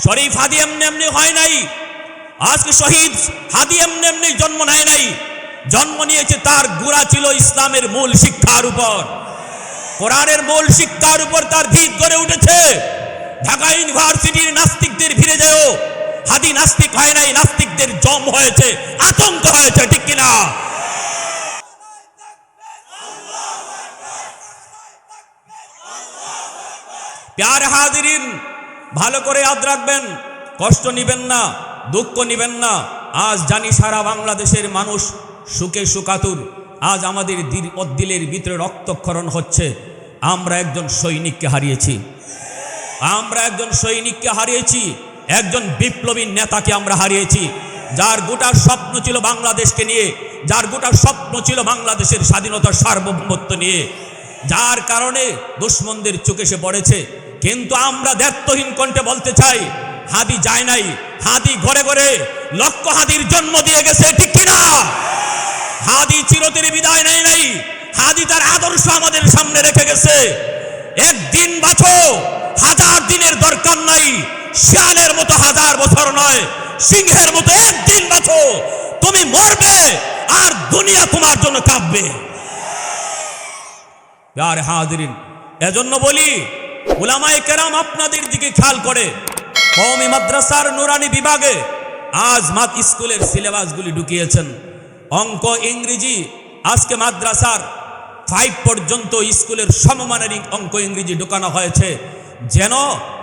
শরীফ হাদি এমনি এমনি হয় নাই। আজকে শহীদ হাদি এমনি এমনি জন্ম নেয় নাই। জন্ম নিয়েছে, তার গোড়া ছিল ইসলামের মূল শিক্ষার উপর, কোরআনের মূল শিক্ষার উপর তার ভিত গড়ে উঠেছে। ঢাকা ইউনিভার্সিটির নাস্তিকদের ভিড়ে যেও, হাদি নাস্তিক হয় নাই, নাস্তিকদের জম হয়েছে, আতঙ্ক হয়েছে, ঠিক কিনা? প্যার হাজিরিন, ভালো করে ইয়াদ রাখবেন, কষ্ট নিবেন না, দুঃখ নিবেন না। আজ জানি সারা বাংলাদেশের মানুষ সুখে সুকাতুর। আজ আমাদের দিলের ভিতরে রক্তক্ষরণ হচ্ছে। আমরা একজন সৈনিককে হারিয়েছি, আমরা একজন সৈনিককে হারিয়েছি, একজন বিপ্লবী নেতাকে আমরা হারিয়েছি, যার গোটা স্বপ্ন ছিল বাংলাদেশকে নিয়ে, যার গোটা স্বপ্ন ছিল বাংলাদেশের স্বাধীনতার সার্বভৌমত্ব নিয়ে, যার কারণে দুশ্মনদের চোখে সে পড়েছে। কিন্তু আমরা দ্ব্যর্থহীন কণ্ঠে বলতে চাই, হাদি যায় নাই, হাদি ঘরে ঘরে লক্ষ হাদির জন্ম দিয়ে গেছে, ঠিক কিনা? হাদি চিরতরে বিদায় নেয় নাই, হাদি তার আদর্শ আমাদের সামনে রেখে গেছে। একদিন বাঁচো, হাজার দিনের দরকার নাই। শিয়ালের মতো হাজার বছর নয়, সিংহের মতো একদিন বাঁচো। তুমি মরবে আর দুনিয়া তোমার জন্য কাঁপবে। প্যারে হাজিরিন, এজন্য বলি, উলামায়ে কেরাম আপনাদের দিকে খেয়াল করে কওমি মাদ্রাসার নুরানি বিভাগে আজ স্কুলের সিলেবাসগুলি ঢুকিয়েছেন। অঙ্ক, ইংরেজি, আজকে মাদ্রাসার 5 পর্যন্ত স্কুলের সমমানের অঙ্ক ইংরেজি ঢোকানো হয়েছে, যেন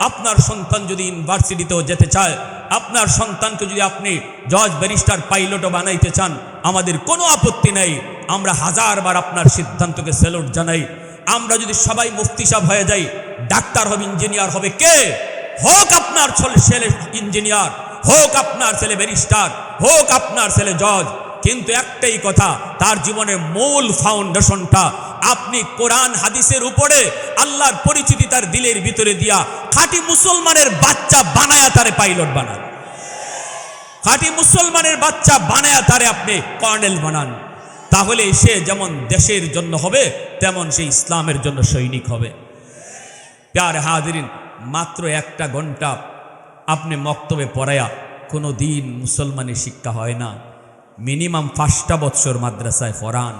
আপনার সন্তান যদি ইউনিভার্সিটিতেও যেতে চায়, আপনার সন্তানকে যদি আপনি জজ, ব্যারিস্টার, পাইলটও বানাইতে চান, আমাদের কোনো আপত্তি নেই। আমরা হাজারবার আপনার সিদ্ধান্তকে স্যালুট জানাই। আমরা যদি সবাই মুফতি সাহেব হয়ে যাই, ডাক্তার হবে, ইঞ্জিনিয়ার হবে, কে হোক, আপনার ছেলে ইঞ্জিনিয়ার হোক, আপনার ছেলে ব্যারিস্টার হোক, আপনার ছেলে জজ, কিন্তু একটাই কথা, তার জীবনের মূল ফাউন্ডেশনটা আপনি কোরআন হাদিসের উপরে আল্লাহর পরিচিতি তার দিলের ভিতরে দিয়া খাঁটি মুসলমানের বাচ্চা বানায়া তারে পাইলট বানান, খাঁটি মুসলমানের বাচ্চা বানায়া তারে আপনি কর্নেল বানান। তাহলে সে যেমন দেশের জন্য হবে, তেমন সে ইসলামের জন্য সৈনিক হবে। প্যারে হাজিরিন, মাত্র 1 ঘন্টা আপনি মক্তবে পড়ায়া কোনো দিন মুসলমানের শিক্ষা হয় না। মিনিমাম 5টা বৎসর মাদ্রাসায় পড়ান।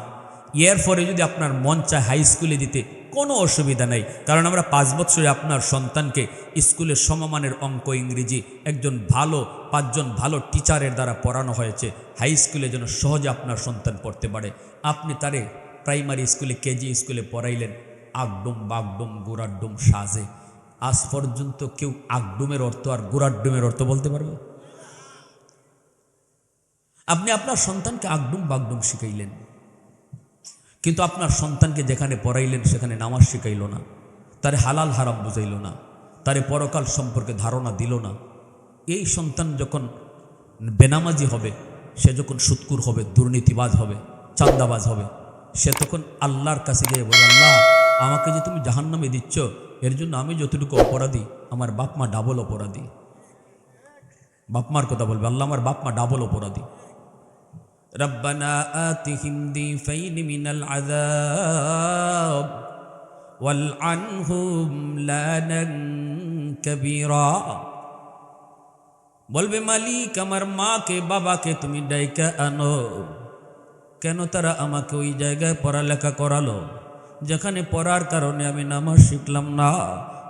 এরপরে যদি আপনার মন চায় হাই স্কুলে দিতে, কোনো অসুবিধা নেই, কারণ আমরা 5 বৎসরে আপনার সন্তানকে স্কুলের সমমানের অঙ্ক, ইংরেজি একজন ভালো 5 জন ভালো টিচারের দ্বারা পড়ানো হয়েছে। হাই স্কুলে যেন সহজে আপনার সন্তান পড়তে পারে। আপনি তারে প্রাইমারি স্কুলে, কেজি স্কুলে পড়াইলেন, আগডুম, বাগডুম, গোড়াডুম সাজে। আজ পর্যন্ত কেউ আগডুমের অর্থ আর গোড়াডুমের অর্থ বলতে পারবে? আপনি আপনার সন্তানকে আগডুম বাগডুম শিখাইলেন, কিন্তু আপনার সন্তানকে যেখানে পড়াইলেন সেখানে নামাজ শিখাইল না, তারে হালাল হারাম বুঝাইল না, তারে পরকাল সম্পর্কে ধারণা দিল না। এই সন্তান যখন বেনামাজি হবে, সে যখন সুৎকুর হবে, দুর্নীতিবাজ হবে, চাঁদাবাজ হবে, সে তখন আল্লাহর কাছে গিয়ে বলে, আল্লাহ, আমাকে যে তুমি জাহান্নামে দিচ্ছ, এর জন্য আমি যতটুকু অপরাধী, আমার বাপ মা ডাবল অপরাধী। বাপমার কথা বলবে, আল্লাহ, আমার বাপ মা ডাবল অপরাধী। রব্বানা আতিহিম দিফাইন মিনাল আযাব ওয়াল আনহুম লানান কাবীরা। বলবে, মালিক, আমার মাকে বাবাকে তুমি ডাইকা আনো। কেন তারা আমাকে ওই জায়গায় পড়ালেখা করালো যেখানে পড়ার কারণে আমি নামাজ শিখলাম না?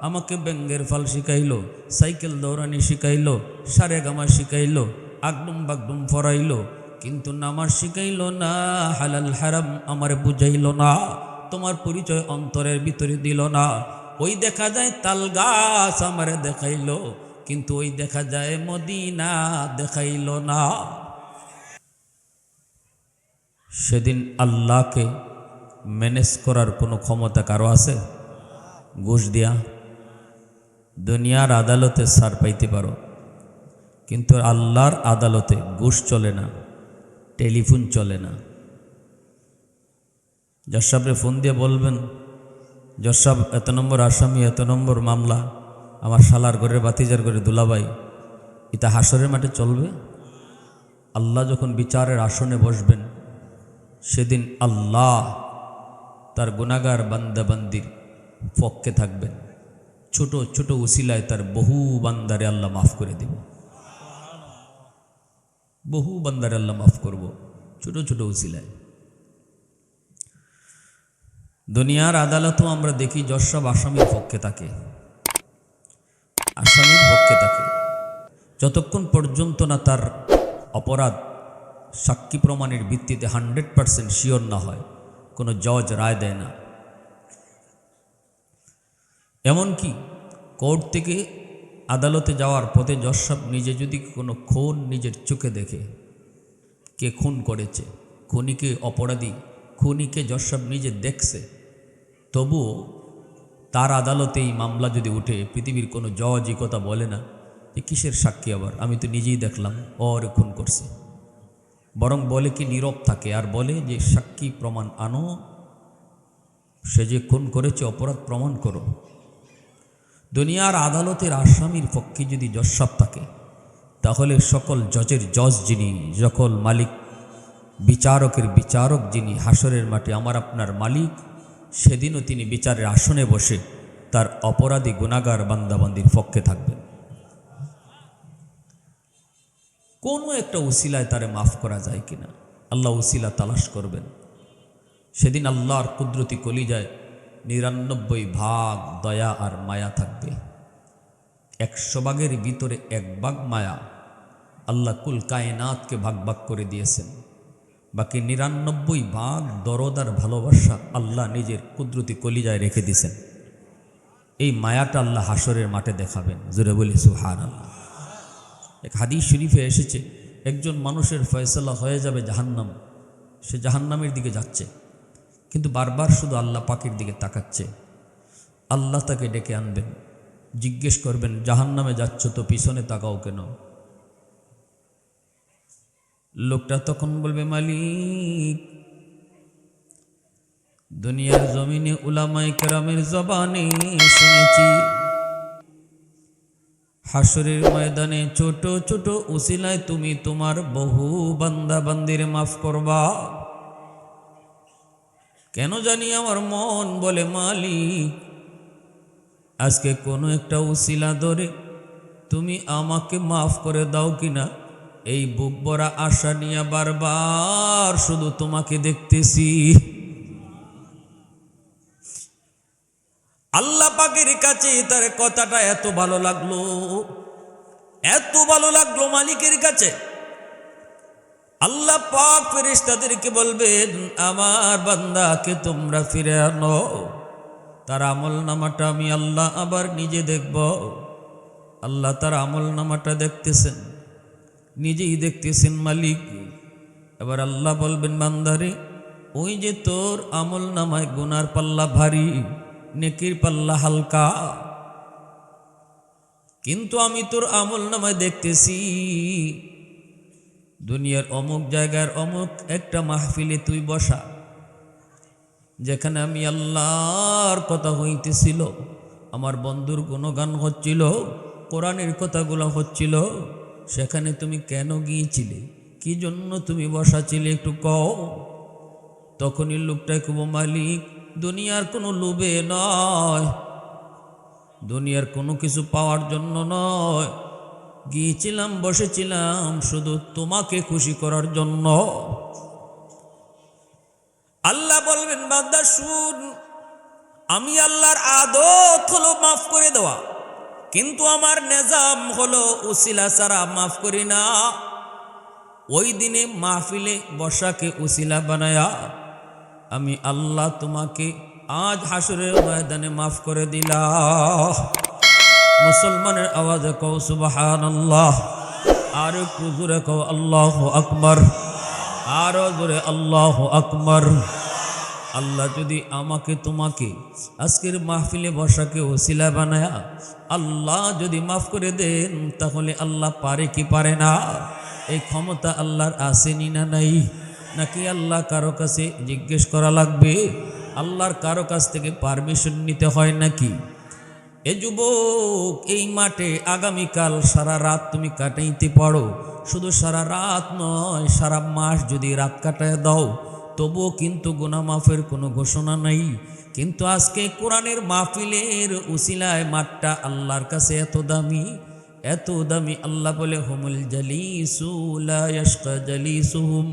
আমাকে ব্যঙ্গের ফাল শিখাইলো, সাইকেল দৌড়ানি শিখাইলো, সারেগামা শিখাইলো, আগডুম বাগডুম পড়াইলো, কিন্তু নামাজ শিখাইলো না, হালাল হারাম আমার বুঝাইলো না, তোমার পরিচয় অন্তরের ভিতরে দিল না। ওই দেখা যায় তাল গাছ আমার দেখাইলো, কিন্তু ওই দেখা যায় মদিনা দেখাইলো না। সেদিন আল্লাহকে ম্যানেজ করার কোনো ক্ষমতা কারো আছে? ঘুষ দিয়া দুনিয়ার আদালতে ছার পাইতে পারো, কিন্তু আল্লাহর আদালতে ঘুষ চলে না, টেলিফোন চলে না। জজ সাহেবরে ফোন দিয়ে বলবেন, জজ সাহেব, এত নম্বর আসামি, এত নম্বর মামলা, আমার শালার ঘরের বাতিজার ঘরে দুলাভাই, এটা হাসরের মাঠে চলবে? আল্লাহ যখন বিচারের আসনে বসবেন, সেদিন আল্লাহ তার গুনাহগার বান্দা বান্দির পক্ষে থাকবেন। ছোট ছোট উসিলায় তার বহু বান্দারে আল্লাহ মাফ করে দেব, বহু বান্দারে আল্লাহ মাফ করব ছোট ছোট উসিলায়। দুনিয়ার আদালতও আমরা দেখি যশ সব আসামির পক্ষে থাকে, আসামির পক্ষে থাকে, যতক্ষণ পর্যন্ত না তার অপরাধ সাক্ষী প্রমাণের ভিত্তিতে 100% শিওর না হয়, কোনো জজ রায় দেয় না। এমনকি কোর্ট থেকে আদালতে যাওয়ার পথে জজ সাহেব নিজে যদি কোনো খুন নিজের চোখে দেখে, কে খুন করেছে, খুনিকে অপরাধী, খুনিকে জজ সাহেব নিজে দেখছে, তবুও তার আদালতে এই মামলা যদি উঠে, পৃথিবীর কোনো জজই কথা বলে না যে কিসের সাক্ষী, আবার আমি তো নিজেই দেখলাম ওরে খুন করছে, বরং বলে কি নীরব থাকে আর বলে যে সাক্ষী প্রমাণ আনো, সে যে খুন করেছে অপরাধ প্রমাণ করো। দুনিয়ার আদালতের আসামির পক্ষে যদি জজ সাহেব থাকে, তাহলে সকল জজের জজ যিনি, সকল মালিক বিচারকের বিচারক যিনি, হাসরের মাঠে আমার আপনার মালিক, সেদিনও তিনি বিচারের আসনে বসে তার অপরাধী গুনাহগার বান্দাবান্দির পক্ষে থাকবেন। কোনো একটা উসিলায় তারে মাফ করা যায় কিনা আল্লাহ উসিলা তালাশ করবেন। সেদিন আল্লাহর কুদরতি কলিজায় 99 ভাগ দয়া আর মায়া থাকবে। 100 ভাগের ভিতরে 1 ভাগ মায়া আল্লাহ কুল কায়নাতকে ভাগ ভাগ করে দিয়েছেন, বাকি 99 ভাগ দরদ আর ভালোবাসা আল্লাহ নিজের কুদরতি কলিজায় রেখে দিয়েছেন। এই মায়াটা আল্লাহ হাসরের মাঠে দেখাবেন। জোরে বলি সুবহানাল্লাহ। এক হাদিস শরীফে এসেছে, একজন মানুষের ফয়সালা হয়ে যাবে জাহান্নাম, সে জাহান্নামের দিকে যাচ্ছে, কিন্তু বারবার শুধু আল্লাহ পাকের দিকে তাকাচ্ছে। আল্লাহ তাকে ডেকে আনবেন, জিজ্ঞেস করবেন জাহান্নামে যাচ্ছ তো পিছনে তাকাও কেন? লোকটা তখন বলবে মালিক, দুনিয়ার জমিনে উলামায়ে কেরামের জবানে শুনেছি হাসরের ময়দানে ছোট ছোট উসিলায় তুমি তোমার বহু বান্দা বান্দির মাফ করবা। কেন জানি আমার মন বলে মালিক, আজকে কোনো একটা উসিলা ধরে তুমি আমাকে মাফ করে দাও কিনা, এই বুক ভরা আশা নিয়ে বারবার শুধু তোমাকে দেখতেছি। আল্লাহ পাকের কাছে তার কথাটা এত ভালো লাগলো, এত ভালো লাগলো মালিকের কাছে। আল্লাহ পাক ফেরেশতাদেরকে বলবেন আমার বান্দাকে তোমরা ফিরে আনো, তার আমল নামাটা আমি আল্লাহ আবার নিজে দেখব। আল্লাহ তার আমল নামাটা দেখতেছেন, নিজেই দেখতেছেন মালিক। এবার আল্লাহ বলবেন বান্দারে, ওই যে তোর আমল নামায় গুনার পাল্লা ভারী, নেকির পাল্লা হালকা, কিন্তু আমি তোর আমল নামায় দেখতেছি দুনিয়ার অমুক জায়গার অমুক একটা মাহফিলে তুই বসা, যেখানে আমি আল্লাহর কথা হইতেছিল, আমার বন্ধুর গুণগান হচ্ছিল, কোরআনের কথাগুলো হচ্ছিল, সেখানে তুমি কেন গিয়েছিলে, কি জন্য তুমি বসা ছিলে একটু কও। তখনই লোকটাই কব মালিক, দুনিয়ার কোনো লোভে নয়, দুনিয়ার কোনো কিছু পাওয়ার জন্য নয়, গিয়েছিলাম বসেছিলাম শুধু তোমাকে খুশি করার জন্য। আল্লাহ বলবেন বান্দা শুন, আমি আল্লাহর আদত হলো মাফ করে দেওয়া, কিন্তু আমার নিজাম হলো উসিলা ছাড়া মাফ করি না। ওই দিনে মাহফিলে বসাকে উসিলা বানায়া আমি আল্লাহ তোমাকে আজ হাসরের ময়দানে মাফ করে দিলাম। মুসলমানের আওয়াজে কও সুবহানাল্লাহ, আর একটু জোরে কও আল্লাহু আকবার, আরো জোরে আল্লাহু আকবার। আল্লাহ যদি আমাকে তোমাকে আজকের মাহফিলে বসাকে ওসিলা বানায়া আল্লাহ যদি মাফ করে দেন, তাহলে আল্লাহ পারে কি পারে না? এই ক্ষমতা আল্লাহর আসেনি না নাই? নাকি আল্লাহ কারো কাছে জিজ্ঞেস করা লাগবে? আল্লাহর কারো কাছ থেকে পারমিশন নিতে হয় নাকি? এ যুবক, এই মাঠে আগামীকাল সারা রাত তুমি কাটাইতে পারো, শুধু সারা রাত নয়, সারা মাস যদি রাত কাটায় দাও, তবুও কিন্তু গুনাহ মাফের কোনো ঘোষণা নাই। কিন্তু আজকে কোরআনের মাহফিলের উসিলায় মাঠটা আল্লাহর কাছে এত দামি, এত দামি। আল্লাহ বলে হুমুল জালিসু লা ইয়াশকা জালিসুহুম,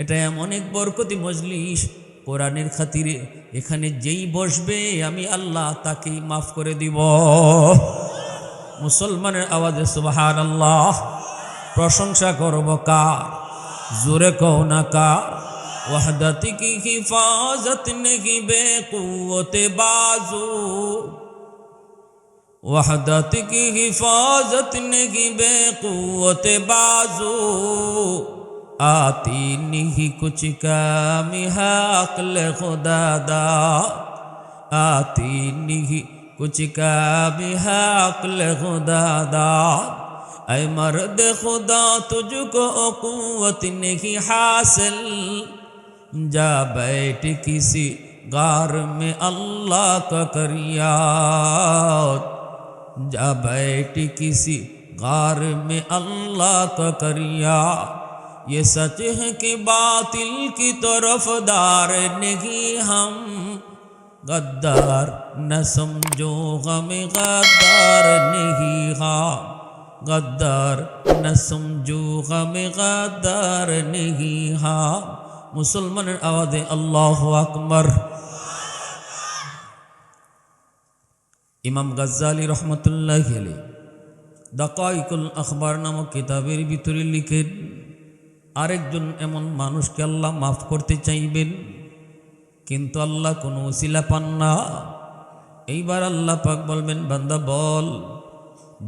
এটা এমন এক বরকতি মজলিস কোরআনের খাতিরে এখানে যেই বসবে আমি আল্লাহ তাকেই মাফ করে দিব। মুসলমানের আওয়াজে সুবহানাল্লাহ। প্রশংসা করব কার? জোরে কও না কার? वहदत की हिफाजत नहीं बेकुव्वत बाजू, वहदत की हिफाजत नहीं बेकुव्वत बाजू, आती नहीं कुछ काम है अक्ल खुदा दा, आती नहीं कुछ काम है अक्ल खुदा दा। ऐ मर्द खुदा तुझको कुव्वत नहीं हासिल, जा बैठ किसी गार में अल्लाह का करियात, जा बैठ किसी गार में अल्लाह का करियात। ये सच है कि बातिल की तरफदार नहीं हम, गद्दार न समझो गम गद्दार नहीं हम, गद्दार न समझो गम गद्दार नहीं हम। मुसलमाনের আওয়াজে আল্লাহু আকবার। ইমাম গাজ্জালী রহমতুল্লাহি আলাইহি দাকাইকুল আখবার নামক কিতাবের ভিতরে লিখেন, আরেকজন এমন মানুষকে আল্লাহ মাফ করতে চাইবেন কিন্তু আল্লাহ কোনো ওসিলা পান না। এইবার আল্লাহ পাক বলবেন, বান্দা বল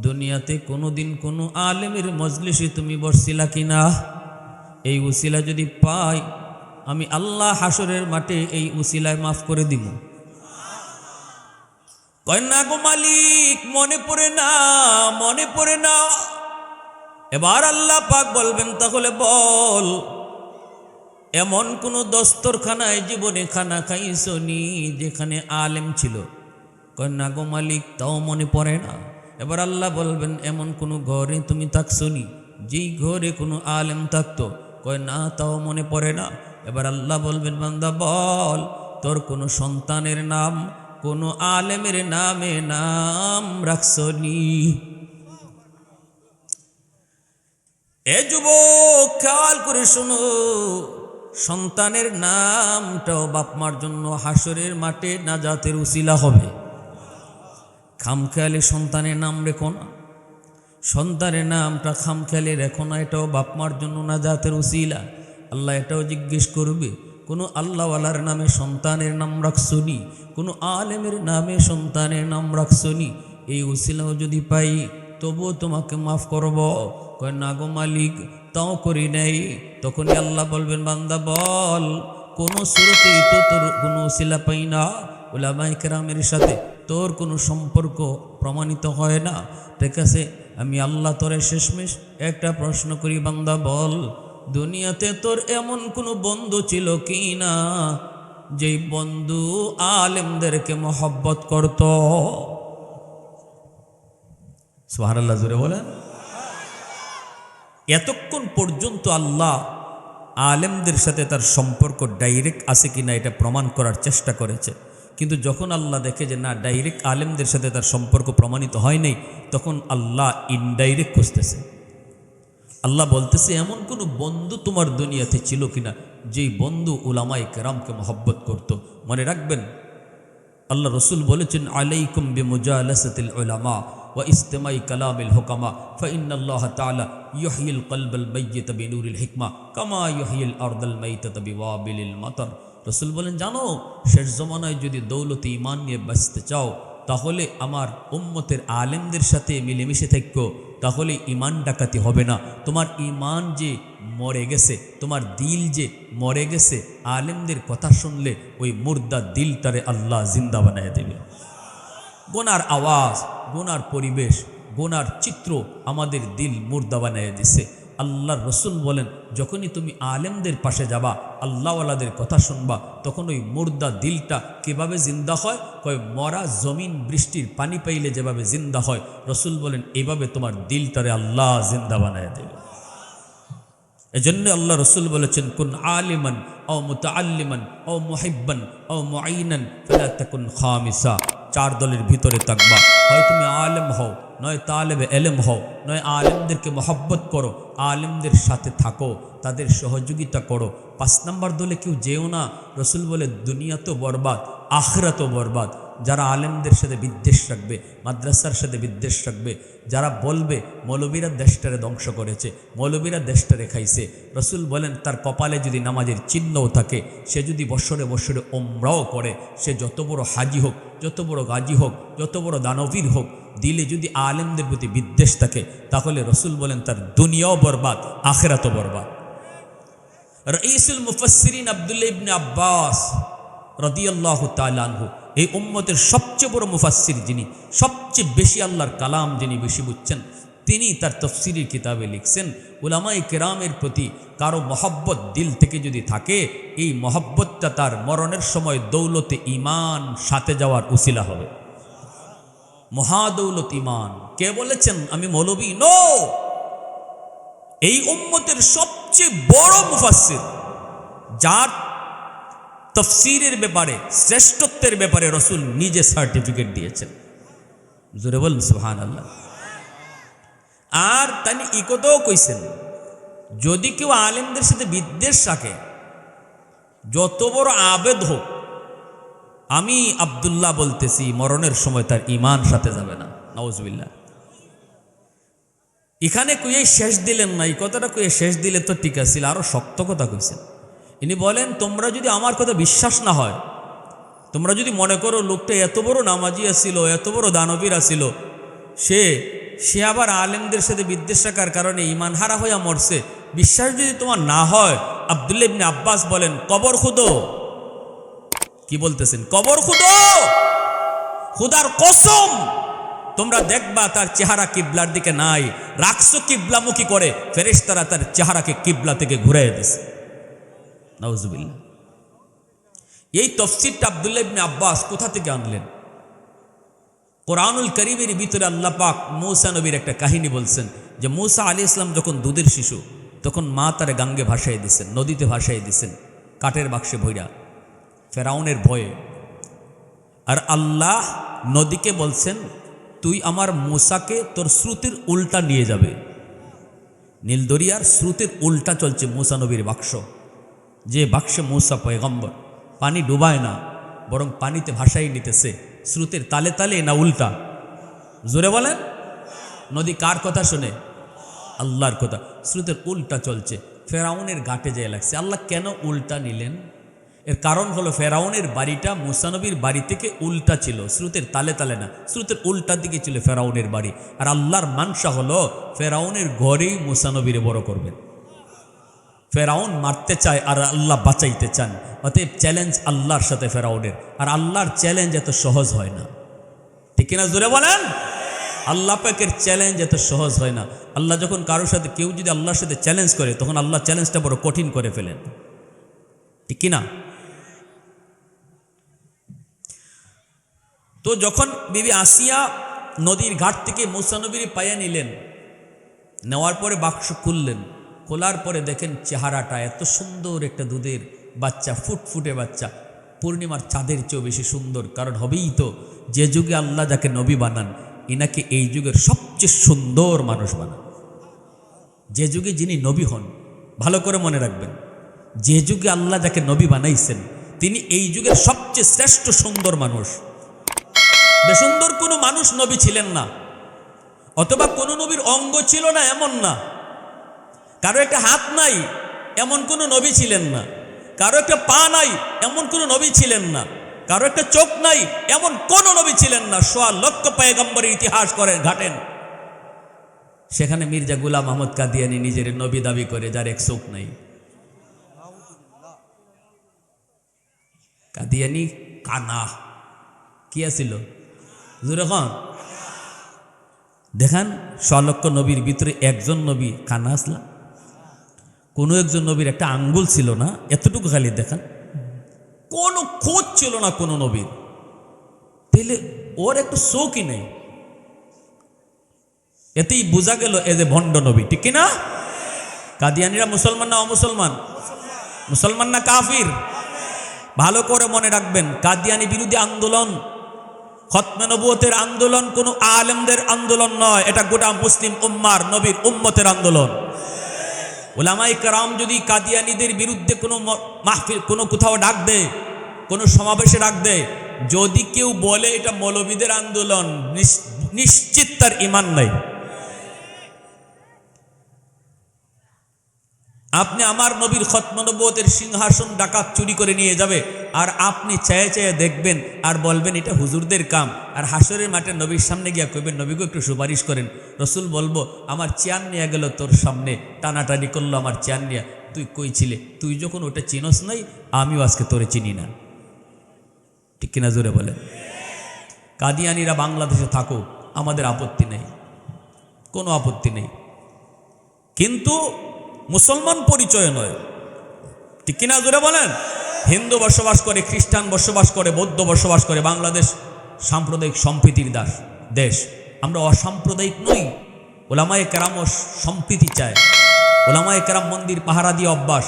দুনিয়াতে কোনোদিন কোনো আলেমের মজলিসে তুমি বসছিলা কিনা? এই উসিলা যদি পাই আমি আল্লাহ হাসরের মাঠে এই উসিলায় মাফ করে দিব। কয় না গো মালিক, মনে পড়ে না, মনে পড়ে না। এবার আল্লাহ পাক বলবেন, তাহলে বল এমন কোন দস্তরখানায় জীবনে খানা খাইছনি যেখানে আলেম ছিল? কয় না গো মালিক, তাও মনে পড়ে না। এবার আল্লাহ বলবেন, এমন কোনো ঘরে তুমি থাকছনি যেই ঘরে কোনো আলেম থাকতো? কয় না, তাও মনে পড়ে না। এবার আল্লাহ বলবেন, বান্দা বল তোর কোনো সন্তানের নাম কোনো আলেমের নামে নাম রাখছনি? এ যুবক খেয়াল করে শোনো, সন্তানের নামটাও বাপমার জন্য হাসরের মাঠে নাজাতের উসিলা হবে। খামখেয়ালি সন্তানের নাম রেখো না, সন্তানের নামটা খামখেয়ালি রেখো না, এটাও বাপমার জন্য নাজাতের উসিলা। আল্লাহ এটাও জিজ্ঞেস করবে, কোনো আল্লাহওয়ালার নামে সন্তানের নাম রাখছনি? কোনো আলেমের নামে সন্তানের নাম রাখছনি? এই উসিলাও যদি পাই তবুও তোমাকে মাফ করব। কয় না গো মালিক, তাও করি নাই। তখনই আল্লাহ বলবেন, বান্দা বল কোনো সুরতেই তো তোর কোনো উসিলা পাই না, উলামায়ে কেরামের সাথে তোর কোনো সম্পর্ক প্রমাণিত হয় না। ঠিক আছে, আমি আল্লাহ তোরে শেষমেশ একটা প্রশ্ন করি, বান্দা বল দুনিয়াতে তোর এমন কোনো বন্ধু ছিল কি না যেই বন্ধু আলেমদেরকে মহব্বত করত? সুবহানাল্লাহ, জোরে বলেন। এতক্ষণ পর্যন্ত আল্লাহ আলেমদের সাথে তার সম্পর্ক ডাইরেক্ট আছে কিনা এটা প্রমাণ করার চেষ্টা করেছে, কিন্তু যখন আল্লাহ দেখে যে না, ডাইরেক্ট আলেমদের সাথে তার সম্পর্ক প্রমাণিত হয় নাই, তখন আল্লাহ ইনডাইরেক্ট খুঁজতেছে। আল্লাহ বলতেছে, এমন কোনো বন্ধু তোমার দুনিয়াতে ছিল কিনা যেই বন্ধু উলামায়ে কেরামকে মহব্বত করত? মনে রাখবেন, আল্লাহ রসুল বলেছেন, আলাইকুম বিমুজালাসাতিল উলামা ওয়া ইস্তিমাই কালামিল হুকামা ফাইন্নাল্লাহ তাআলা ইউহয়িল কলবাল মাইয়িতা বিনূরিল হিকমা কামা ইউহয়িল আরদাল মাইতাতা বিওয়াবিলিল মাতার। রসুল বলেন, জানো শেষ জমানায় যদি দৌলতে ঈমান নিয়ে বাঁচতে চাও তাহলে আমার উম্মতের আলেমদের সাথে মিলেমিশে থাকো, তাহলে ঈমান ডাকাতি হবে না। তোমার ঈমান যে মরে গেছে, তোমার দিল যে মরে গেছে, আলেমদের কথা শুনলে ওই মুর্দা দিলটারে আল্লাহ জিন্দা বানায় দেবে। গোনার আওয়াজ, গোনার পরিবেশ, গোনার চিত্র আমাদের দিল মুর্দা বানায় দিছে। আল্লাহর রসুল বলেন, যখনই তুমি আলেমদের পাশে যাবা, আল্লাহওয়ালাদের কথা শুনবা, তখন ওই মুর্দা দিলটা কিভাবে জিন্দা হয়? কয় মরা জমিন বৃষ্টির পানি পাইলে যেভাবে জিন্দা হয়, রসুল বলেন এইভাবে তোমার দিলটারে আল্লাহ জিন্দা বানায় দেবে। এজন্য আল্লাহ রসুল বলেছেন, কুন আলিমান ও মুতাআল্লিমান ও মুহিব্বান ও মুআইনান ফালা তাকুন খামিসা। চার দলের ভিতরে থাকবা, হয় তুমি আলেম হও, নয় তালেবে এলেম হও, নয় আলেমদেরকে মহব্বত করো, আলেমদের সাথে থাকো, তাদের সহযোগিতা করো। 5 নম্বর দলে কেউ যেও না। রসুল বলে দুনিয়া তো বরবাদ, আখিরাত তো বরবাদ। যারা আলেমদের সাথে বিদ্বেষ রাখবে, মাদ্রাসার সাথে বিদ্বেষ রাখবে, যারা বলবে মৌলবীরা দেশটারে ধ্বংস করেছে, মৌলবীরা দেশটারে খাইছে, রসুল বলেন তার কপালে যদি নামাজের চিহ্নও থাকে, সে যদি বৎসরে বৎসরে ওমরাও করে, সে যত বড় হাজি হোক, যত বড় গাজী হোক, যত বড় দানবীর হোক, দিলে যদি আলেমদের প্রতি বিদ্বেষ থাকে, তাহলে রসুল বলেন তার দুনিয়াও বরবাদ, আখিরাতও বরবাদ। রাইসুল মুফাসসিরিন আব্দুল্লাহ ইবনে আব্বাস রাদিয়াল্লাহু তাআলা আনহু, এই উম্মতের সবচেয়ে বড় মুফাসসির, যিনি সবচেয়ে বেশি আল্লাহর কালাম যিনি বেশি বুঝছেন, তিনি তার তাফসীরের কিতাবে লিখছেন, উলামায়ে কেরামের প্রতি কারো মহব্বত দিল থেকে যদি থাকে, এই মহব্বতটা তার মরণের সময় দৌলতে ঈমান সাথে যাওয়ার উসিলা হবে। মহাদৌলত ঈমান। কে বলেছেন আমি মৌলবী? নো, এই উম্মতের সবচেয়ে বড় মুফাসসির, যার তাফসীরের ব্যাপারে শ্রেষ্ঠত্বের ব্যাপারে রসুল নিজে সার্টিফিকেট দিয়েছেন। জোরে বলুন সুবহানাল্লাহ। আর তিনি এই কথাও কইছেন, যদি কেউ আলেমদের সাথে বিদ্বেষ রাখে, যত বড় আবেদ হোক, আমি আব্দুল্লাহ বলতেছি মরণের সময় তার ঈমান সাথে যাবে না। নাউজুবিল্লাহ। এখানে কুয়ে শেষ দিলেন না, এই কথাটা কুয়ে শেষ দিলে তো ঠিক আছিল, আরো শক্ত কথা কইছেন। ইনি বলেন, তোমরা যদি আমার কথা বিশ্বাস না হয়, তোমরা যদি মনে করো লোকটা এত বড় নামাজি আসিল, এত বড় দানবীর আসিল, সে আবার আলেমদের সাথে বিদ্বেষ রাখার কারণে ঈমান হারা হইয়া মরছে, বিশ্বাস যদি তোমার না হয়, আব্দুল্লাহ ইবনে আব্বাস বলেন কবর খুদো। কি বলতেছেন? কবর খুদো। খুদার কসম, তোমরা দেখবা তার চেহারা কিবলার দিকে নাই, রাখছো কিবলামুখী করে, ফেরেশতারা তার চেহারাকে কিবলা থেকে ঘুরাইয়া দিছে। নাউজুবিল্লাহ। এই তাফসীরটা আব্দুল্লাহ ইবনে আব্বাস কোথা থেকে আনলেন? কোরআনুল কারীমের ভিতরে আল্লাহ পাক মূসা নবীর একটা কাহিনী বলছেন, যে মূসা আলাইহিস সালাম যখন দুধের শিশু, তখন মা তারে গাঙ্গে ভাসাই দিছেন, নদীতে ভাসাই দিছেন, কাঠের বাক্সে ভইরা, ফেরাউনের ভয়ে। আর আল্লাহ নদীকে বলছেন, তুই আমার মূসাকে তোর শ্রুতির উল্টা নিয়ে যাবে। নীল দরিয়ার শ্রুতির উল্টা চলছে মূসা নবীর বাক্স, যে বাক্সে মূসা পয়গম্বর, পানি ডুবায় না, বরং পানিতে ভাসাই নিতেছে, স্রোতের তালে তালে না উল্টা? জোরে বলেন। নদী কার কথা শুনে? আল্লাহর কথা। স্রোতের উল্টা চলছে, ফেরাউনের ঘাটে যেয়ে লাগছে। আল্লাহ কেন উল্টা নিলেন? এর কারণ হলো ফেরাউনের বাড়িটা মূসা নবীর বাড়ি থেকে উল্টা ছিল, স্রোতের তালে তালে না, স্রোতের উল্টা দিকে ছিল ফেরাউনের বাড়ি। আর আল্লাহর মানসা হলো ফেরাউনের ঘরেই মূসা নবীরে বড় করবেন। ফেরাউন মারতে চায় আর আল্লাহ বাঁচাইতে চান, অতএব চ্যালেঞ্জ আল্লাহর সাথে ফেরাউনের। আর আল্লাহর চ্যালেঞ্জ এত সহজ হয় না, ঠিক কিনা? জোরে বলেন। আল্লাহ পাকের চ্যালেঞ্জ এত সহজ হয় না। আল্লাহ যখন কারোর সাথে, কেউ যদি আল্লাহর সাথে চ্যালেঞ্জ করে, তখন আল্লাহ চ্যালেঞ্জটা বড় কঠিন করে ফেলেন, ঠিক কিনা? তো যখন বিবি আসিয়া নদীর ঘাট থেকে মূসা নবীর পায়ে নিলেন, নেওয়ার পরে বাক্স খুললেন, খোলার পরে দেখেন চেহারাটা এত সুন্দর, একটা দুধের বাচ্চা, ফুটফুটে বাচ্চা, পূর্ণিমার চাঁদের চেয়েও বেশি সুন্দর। কারণ হবেই তো, যে যুগে আল্লাহ যাকে নবী বানান, ইনাকে এই যুগের সবচেয়ে সুন্দর মানুষ বানান। যে যুগে যিনি নবী হন, ভালো করে মনে রাখবেন, যে যুগে আল্লাহ যাকে নবী বানাইছেন, তিনি এই যুগের সবচেয়ে শ্রেষ্ঠ সুন্দর মানুষ। বেসুন্দর কোনো মানুষ নবী ছিলেন না, অথবা কোনো নবীর অঙ্গ ছিল না এমন না, কারো একটা হাত নাই এমন কোনো নবী ছিলেন না, কারো একটা পা নাই এমন কোনো নবী ছিলেন না, কারো একটা চোখ নাই এমন কোনো নবী ছিলেন না। ১০০ লক্ষ পয়গম্বরের ইতিহাস করেন, ঘাটেন, সেখানে মির্জা গোলাম আহমদ কাদিয়ানী নিজের নবী দাবি করে, যার এক চোখ নাই। কাদিয়ানী কানা কি আছিল? যেরকম দেখান ১০০ লক্ষ নবীর ভিতরে একজন নবী কানা আসলা, কোনো একজন নবীর একটা আঙ্গুল ছিল না, এতটুকু খালি দেখান, কোনো খোঁজ ছিল না কোনো নবীর। তাহলে ওর একটু চোখই নেই, এতেই বোঝা গেল এ যে ভণ্ড নবী, ঠিক কিনা? কাদিয়ানিরা মুসলমান না অমুসলমান? মুসলমান না কাফির? ভালো করে মনে রাখবেন, কাদিয়ানি বিরোধী আন্দোলন, খতমে নবুয়তের আন্দোলন কোনো আলেমদের আন্দোলন নয়, এটা গোটা মুসলিম উম্মার নবীর উম্মতের আন্দোলন। উলামায়ে কেরাম যদি কাদিয়ানিদের বিরুদ্ধে কোনো মাহফিল, কোনো কোথাও ডাক দেয়, কোনো সমাবেশে ডাক দেয়, যদি কেউ বলে এটা মৌলবীদের আন্দোলন, নিশ্চিত তার ঈমান নাই। আপনি আমার নবীর খতম নবুয়তের সিংহাসন ডাকাত চুরি করে নিয়ে যাবে, আর আপনি চেয়ে চেয়ে দেখবেন আর বলবেন এটা হুজুরদের কাম, আর হাসরের মাঠে নবীর সামনে গিয়া কইবেন নবীকে একটু সুপারিশ করেন। রসুল বলবো আমার চেয়ার নিয়ে গেল তোর সামনে, টানাটানি করলো আমার চেয়ার নিয়ে, তুই কই ছিলে? তুই যখন ওটা চিনস নাই, আমিও আজকে তোরে চিনি না। ঠিক কিনা জোরে বলেন? কাদিয়ানিরা বাংলাদেশে থাকুক, আমাদের আপত্তি নেই, কোনো আপত্তি নেই, কিন্তু মুসলমান পরিচয় নয়। ঠিক কিনা জোরে বলেন? হিন্দু বসবাস করে, খ্রিস্টান বসবাস করে, বৌদ্ধ বসবাস করে। বাংলাদেশ সাম্প্রদায়িক সম্প্রীতির দেশ। আমরা অসাম্প্রদায়িক নই। ওলামায়ে কেরাম সম্প্রীতি চায়। ওলামায়ে কেরাম মন্দির পাহারা দিয়ে অভ্যাস।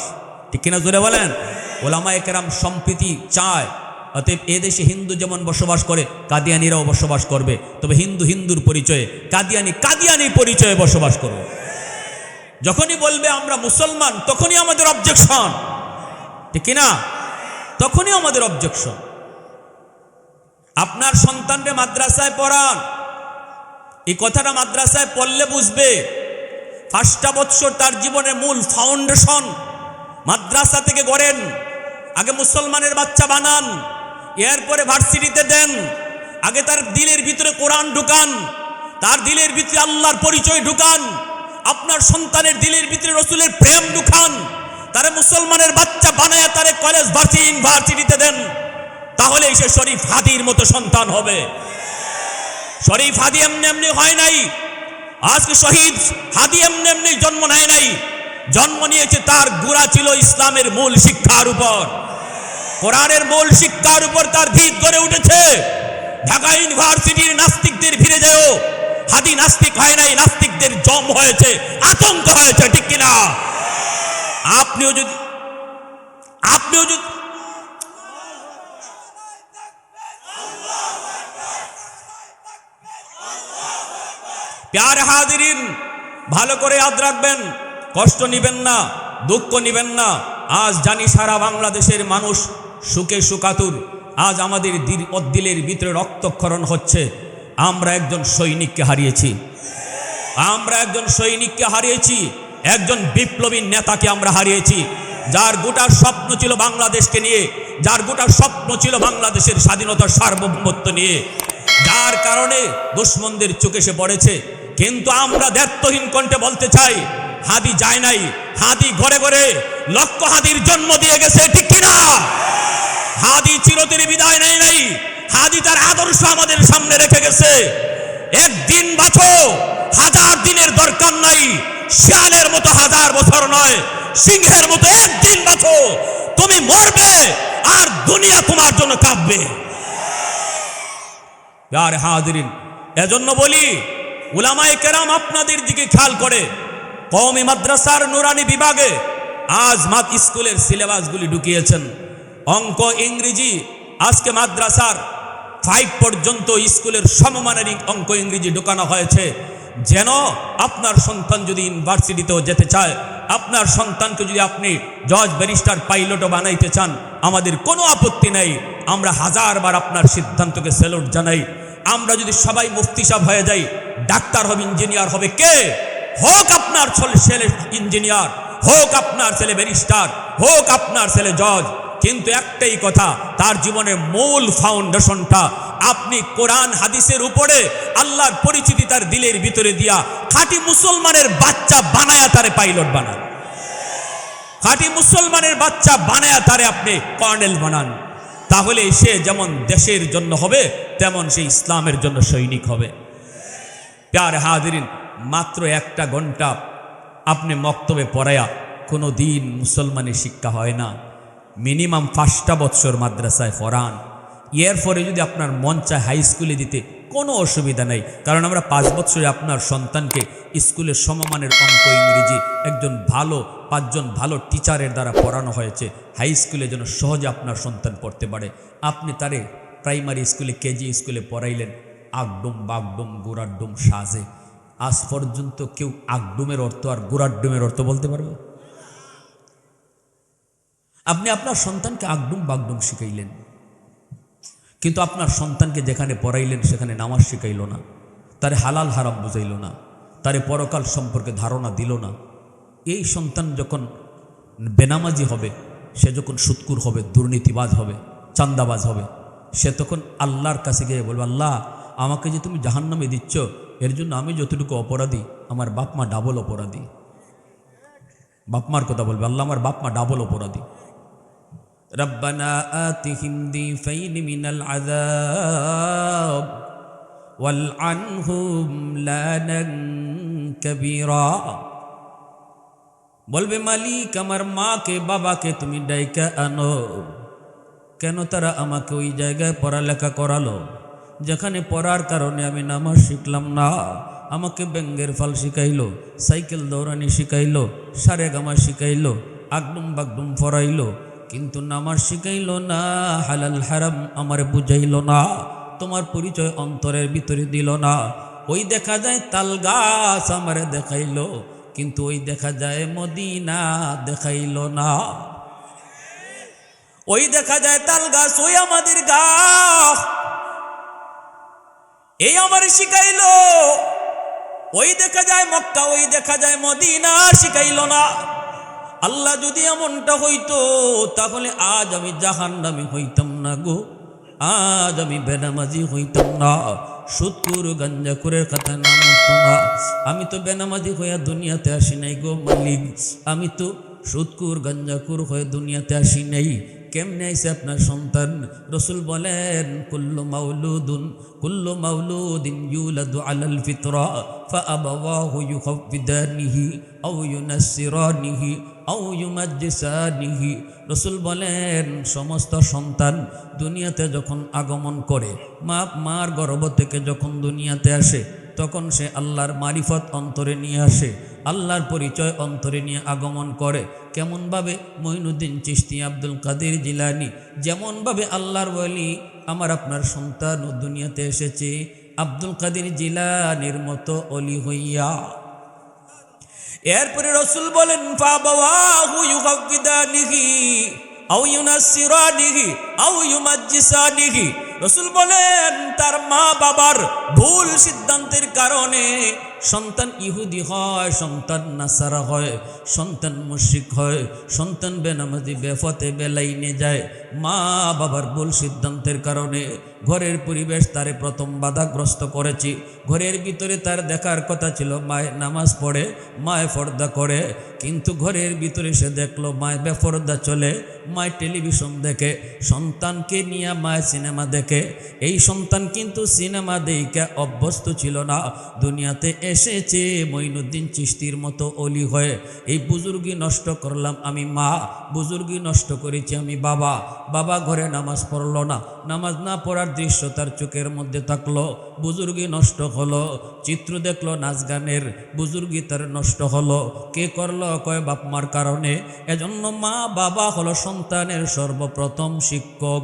ঠিক কিনা জোরে বলেন? ওলামায়ে কেরাম সম্প্রীতি চায়। অতএব এদেশে হিন্দু যেমন বসবাস করে, কাদিয়ানিরাও বসবাস করবে, তবে হিন্দু হিন্দুর পরিচয়ে, কাদিয়ানি কাদিয়ানির পরিচয়ে বসবাস করবে। যখনই বলবে আমরা মুসলমান, তখনই আমাদের অবজেকশন। ঠিক কিনা? তখনই আমাদের অবজেকশন। আপনার সন্তানকে মাদ্রাসায় পড়ান, এই কথাটা মাদ্রাসায় পড়লে বুঝবে। 5টা বছর তার জীবনের মূল ফাউন্ডেশন মাদ্রাসা থেকে গড়েন। আগে মুসলমানের বাচ্চা বানান, এরপরে ভার্সিটিতে দেন। আগে তার দিলের ভিতরে কোরআন ঢুকান, তার দিলের ভিতরে আল্লাহর পরিচয় ঢুকান। আপনার সন্তানের দিলের ভিতরে রসুলের প্রেম ঢুকান, তারে মুসলমানের বাচ্চা বানায় তারে কলেজ ইউনিভার্সিটিতে দেন। তাহলে সে শরীফ হাদির মতো সন্তান হবে। শরীফ হাদি এমনি এমনি হয় নাই। আজকে শহীদ হাদি এমনি এমনি জন্ম নেয় নাই। জন্ম নিয়েছে, তার গুড়া ছিল ইসলামের মূল শিক্ষার উপর, কোরআনের মূল শিক্ষার উপর তার ভিত গড়ে উঠেছে। ঢাকা ইউনিভার্সিটির নাস্তিকদের ভিড়ে যেও, হাদি নাস্তিক হয় নাই, নাস্তিকদের জম হয়েছে, আতঙ্ক হয়েছে। ঠিক কিনা? আপনিও যদি প্যারে হাজিরিন, ভালো করে ইয়াদ রাখবেন, কষ্ট নিবেন না, দুঃখ নিবেন না। আজ জানি সারা বাংলাদেশের মানুষ সুখে সুকাতুর। আজ আমাদের দিলের ভিতরে রক্তক্ষরণ হচ্ছে। আমরা একজন সৈনিককে হারিয়েছি, আমরা একজন সৈনিককে হারিয়েছি, একজন বিপ্লবী নেতাকে আমরা হারিয়েছি, যার গোটা স্বপ্ন ছিল বাংলাদেশকে নিয়ে, যার গোটা স্বপ্ন ছিল বাংলাদেশের স্বাধীনতার সার্বভৌমত্ব নিয়ে, যার কারণে দুশ্মনদের চোখে সে পড়েছে। কিন্তু আমরা দ্ব্যর্থহীন কণ্ঠে বলতে চাই, হাদি যায় নাই, হাদি ঘরে ঘরে লক্ষ হাদির জন্ম দিয়ে গেছে। ঠিক কিনা? হাদি চিরতরে বিদায় নেয় নাই। হাদি তার আদর্শ আমাদের সামনে রেখে গেছে। একদিন বাঁচো, 1000 দিনের দরকার নাই। শিয়ালের মতো 1000 বছর নয়, সিংহের মতো একদিন বাঁচো। তুমি মরবে আর দুনিয়া তোমার জন্য কাঁপবে। প্যারে হাজিরিন, এজন্য বলি উলামায়ে কেরাম আপনাদের দিকে খেয়াল করে। কওমি মাদ্রাসার নুরানি বিভাগে আজ স্কুলের সিলেবাসগুলি ঢুকিয়েছেন। অঙ্ক, ইংরেজি, আজকে মাদ্রাসার 5 পর্যন্ত স্কুলের সমমানের অঙ্ক ইংরেজি ঢুকানো হয়েছে, যেন আপনার সন্তান যদি ইউনিভার্সিটিতেও যেতে চায়, আপনার সন্তানকে যদি আপনি জজ, ব্যারিস্টার, পাইলটও বানাইতে চান, আমাদের কোনো আপত্তি নেই। আমরা 1000 বার আপনার সিদ্ধান্তকে স্যালুট জানাই। আমরা যদি সবাই মুফতি সাহেব হয়ে যাই, ডাক্তার হবে, ইঞ্জিনিয়ার হবে, কে হোক আপনার ছেলে ইঞ্জিনিয়ার, হোক আপনার ছেলে ব্যারিস্টার, হোক আপনার ছেলে জজ, কিন্তু একটাই কথা, তার জীবনের মূল ফাউন্ডেশনটা আপনি কোরআন হাদিসের উপরে আল্লাহর পরিচিতি তার দিলের ভিতরে দিয়া খাঁটি মুসলমানের বাচ্চা বানায়া তারে পাইলট বানান, খাঁটি মুসলমানের বাচ্চা বানায়া তারে আপনি কর্নেল বানান। তাহলে সে যেমন দেশের জন্য হবে, তেমন সে ইসলামের জন্য সৈনিক হবে। প্যারে হাজিরিন, মাত্র 1টা ঘন্টা আপনি মক্তবে পড়ায়া কোনো দিন মুসলমানের শিক্ষা হয় না। মিনিমাম 5টা বছর মাদ্রাসায় পড়ান, এরপরে যদি আপনার মন চায় হাই স্কুলে দিতে, কোনো অসুবিধা নেই, কারণ আমরা 5 বছরে আপনার সন্তানকে স্কুলে সমমানের অঙ্ক ইংরেজি একজন ভালো 5 জন ভালো টিচারের দ্বারা পড়ানো হয়েছে। হাই স্কুলে যেন সহজে আপনার সন্তান পড়তে পারে। আপনি তারে প্রাইমারি স্কুলে কেজি স্কুলে পড়াইলেন আগডুম বাগডুম গুড়াডুম সাজে। আজ পর্যন্ত কেউ আগডুমের অর্থ আর গুড়াডুমের অর্থ বলতে পারবে? আপনি আপনার সন্তানকে আগডুম বাগডুম শিখাইলেন, কিন্তু আপনার সন্তানকে যেখানে পড়াইলেন সেখানে নামাজ শিখাইল না, তারে হালাল হারাম বুঝাইল না, তারে পরকাল সম্পর্কে ধারণা দিল না। এই সন্তান যখন বেনামাজি হবে, সে যখন সুৎকুর হবে, দুর্নীতিবাজ হবে, চান্দাবাজ হবে, সে তখন আল্লাহর কাছে গিয়ে বলবে, আল্লাহ আমাকে যে তুমি জাহান্নামে দিচ্ছ, এর জন্য আমি যতটুকু অপরাধী, আমার বাপ মা ডাবল অপরাধী। বাপমার কথা বলবে, আল্লাহ আমার বাপ মা ডাবল অপরাধী। রব্বানা আতিহিম দিফাইন মিনাল আযাব ওয়াল আনহুম লানান কাবীরা। বলবে মালিক আমার মাকে বাবাকে তুমি ডাইকা আনো। কেন তারা আমাকে ওই জায়গায় পড়ালেখা করালো যেখানে পড়ার কারণে আমি নামাজ শিখলাম না? আমাকে ব্যঙ্গের ফাল শিখাইলো, সাইকেল দৌড়ানি শিখাইলো, সারেগামা শিখাইলো, আগডুম বাগডুম পড়াইলো, কিন্তু নামাজ শিখাইলো না, হালাল হারাম আমার বুঝাইলো না, তোমার পরিচয় অন্তরের ভিতরে দিল না। ওই দেখা যায় তাল গাছ আমারে দেখাইলো, কিন্তু ওই দেখা যায় মদিনা দেখাইলো না। ওই দেখা যায় তাল গাছ, ওই আমাদের গাছ, এই আমার শিখাইলো। ওই দেখা যায় মক্কা, ওই দেখা যায় মদিনা, শিখাইলো না। আল্লাহ যদি এমনটা হইতো তাহলে আজ আমি জাহান্নামী হইতাম না গো, আজ আমি বেনামাজি হইতাম না, সুদখোর গাঞ্জাখোরের কথা নাম উঠতো না। আমি তো বেনামাজি হইয়া দুনিয়াতে আসি নাই গো মালিক, আমি তো সুদখোর গাঞ্জাখোর হয়ে দুনিয়াতে আসি নাই। কেমনে আইছে আপনার সন্তান? রসুল বলেন কুল্লু মাউলুদিন ইউলাদু আলাল ফিতরা ফাআবাওয়াহু ইউহাফিদানিহি আও ইউনাসসিরানিহি আও ইউমাজ্জিসানিহি। রসুল বলেন সমস্ত সন্তান দুনিয়াতে যখন আগমন করে, মার গর্ভ থেকে যখন দুনিয়াতে আসে, তখন সে আল্লাহর মারিফত অন্তরে নিয়ে আসে, আল্লাহর পরিচয় অন্তরে নিয়ে আগমন করে। কেমনভাবে? মঈনুদ্দিন চিশতি, আব্দুল কাদের জিলানি, যেমনভাবে আল্লাহর ওয়ালি আমার আপনার সন্তান ও দুনিয়াতে এসেছে আব্দুল কাদের জিলানির মতো অলি হইয়া। এরপরে রসুল বলেন ফাবাওয়াহু ইউহাফিদানিহি আও ইউনাসসিরানিহি আও ইউমাজ্জিসানিহি। রসুল বলেন তার মা বাবার ভুল সিদ্ধান্তের কারণে সন্তান ইহুদি হয়, সন্তান নাসারা হয়, সন্তান মুশরিক হয়, সন্তান বেনামাজি বেফতে বেলাইনে যায়। মা বাবার ভুল সিদ্ধান্তের কারণে ঘরের পরিবেশ তারে প্রথম বাধাগ্রস্ত করেছি। ঘরের ভিতরে তার দেখার কথা ছিল মায় নামাজ পড়ে, মায় পর্দা করে, কিন্তু ঘরের ভিতরে সে দেখলো মায় বেপর্দা চলে, মায় টেলিভিশন দেখে, সন্তানকে নিয়ে মায় সিনেমা দেখে। এই সন্তান কিন্তু সিনেমা দেখে অভ্যস্ত ছিল না, দুনিয়াতে এসেছে মঈনুদ্দিন চিশতির মতো অলি হয়ে। এই বুজুর্গি নষ্ট করলাম আমি মা, বুজুর্গি নষ্ট করেছি আমি বাবা। বাবা ঘরে নামাজ পড়লো না, নামাজ না পড়ার দৃশ্য তার চোখের মধ্যে থাকলো, বুজুর্গি নষ্ট হলো। চিত্র দেখলো নাচ গানের, বুজুর্গি তার নষ্ট হলো। কে করলো? কয় বাপ মার কারণে। এজন্য মা বাবা হলো সন্তানের সর্বপ্রথম শিক্ষক,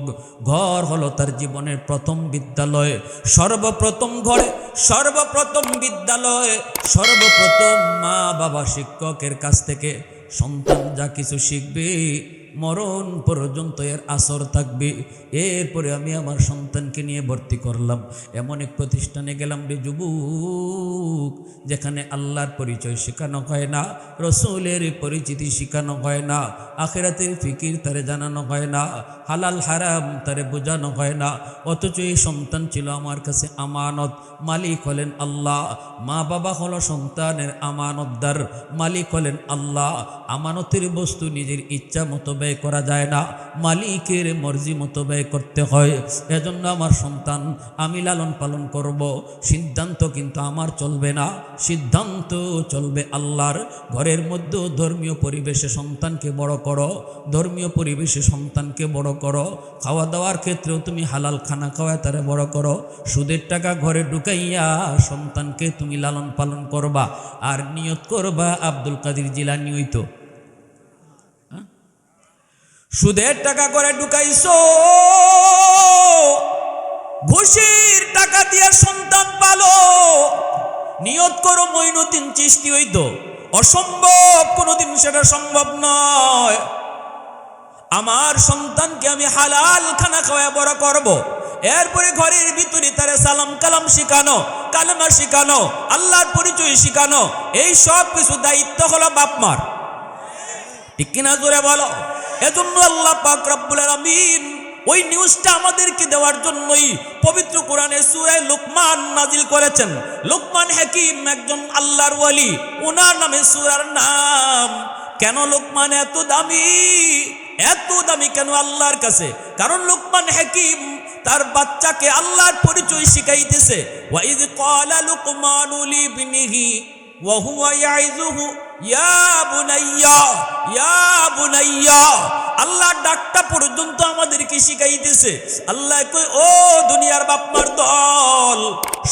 ঘর হলো তার জীবনের প্রথম বিদ্যালয়। সর্বপ্রথম ঘরে, সর্বপ্রথম বিদ্যালয়, সর্বপ্রথম মা বাবা শিক্ষকের কাছ থেকে সন্তান যা কিছু শিখবে মরণ পর্যন্ত এর আসর থাকবে। এরপরে আমি আমার সন্তানকে নিয়ে ভর্তি করলাম এমন এক প্রতিষ্ঠানে গেলাম রে যুবক, যেখানে আল্লাহর পরিচয় শেখানো হয় না, রসুলের পরিচিতি শেখানো হয় না, আখিরাতের ফিকির তারে জানানো হয় না, হালাল হারাম তারে বোঝানো হয় না। অথচ এই সন্তান ছিল আমার কাছে আমানত, মালিক হলেন আল্লাহ। মা বাবা হলো সন্তানের আমানতদার, মালিক হলেন আল্লাহ। আমানতের বস্তু নিজের ইচ্ছা মতো ব্যয় করা যায় না, মালিকের মর্জি মতো ব্যয় করতে হয়। এজন্য আমার সন্তান আমি লালন পালন করব, সিদ্ধান্ত কিন্তু আমার চলবে না, সিদ্ধান্ত চলবে আল্লাহর। ঘরের মধ্যে ধর্মীয় পরিবেশে সন্তানকে বড় করো, ধর্মীয় পরিবেশে সন্তানকে বড় করো। খাওয়া দাওয়ার ক্ষেত্রেও তুমি হালাল খানা খাওয়া তারে বড় করো। সুদের টাকা ঘরে ঢুকাইয়া সন্তানকে তুমি লালন পালন করবা, আর নিয়ত করবা আব্দুল কাদের জিলানী হইতো। সুদের টাকা করে ঢুকাইছো, ঘুষের টাকা দিয়ে সন্তান পালো, নিয়ত করো মঈনুদ্দিন চিশতি হইতো। অসম্ভব, কোনোদিন সেটা সম্ভব নয়। আমার সন্তানকে আমি হালাল খানা খাওয়া বড় করব। এরপরে ঘরের ভিতরে তারে সালাম কালাম শিখানো, কালেমা শিখানো, আল্লাহর পরিচয় শিখানো, এই সব কিছু দায়িত্ব হলো বাপ মার। ঠিক কিনা জোরে বলো? এজন্য আল্লাহ পাক রব্বুল আলামিন ওই নিউজটা আমাদেরকে দেওয়ার জন্যই পবিত্র কোরআনে সূরা লুকমান নাজিল করেছেন। লুকমান হাকিম একজন আল্লাহর ওয়ালি, ওনার নামে সূরার নাম। কেন লুকমান এত দামি? এত দামি কেন আল্লাহর কাছে? কারণ লুকমান হাকিম তার বাচ্চাকে আল্লাহর পরিচয় শিখাইতেছে। ওয়া ইয ক্বালা লুকমানু লিবনিহি ওয়া হুয়া ইয়াইযুহু ইয়া বুনাইয়া ইয়া বুনাইয়া। আল্লাহর ডাকটা পর্যন্ত আমাদেরকে শিখাইতেছে। আল্লাহ কই, ও দুনিয়ার বাপমার দল,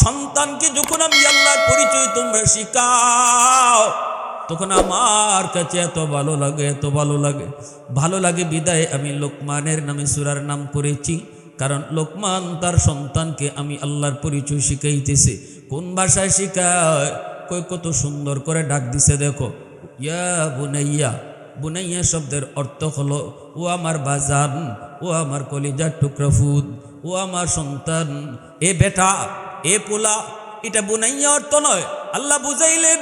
সন্তানকে যখন আমি আল্লাহর পরিচয় তোমরা শিখাও, তখন আমার কাছে এত ভালো লাগে, এত ভালো লাগে। ভালো লাগে বিদায় আমি লোকমানের নামে সূরার নাম করেছি। কারণ লোকমান তার সন্তানকে আমি আল্লাহর পরিচয় শিখাইতেছে। কোন ভাষায় শিখায়? কই কত সুন্দর করে ডাক দিছে দেখো, ইয়া বুনাইয়া। বুনাইয়া শব্দের অর্থ হলো ও আমার বাজান, ও আমার কলিজার টুকরা ফুদ, ও আমার সন্তান, এ বেটা, এ পোলা। এটা বুনাইয়া অর্থ নয়। আল্লাহ বুঝাইলেন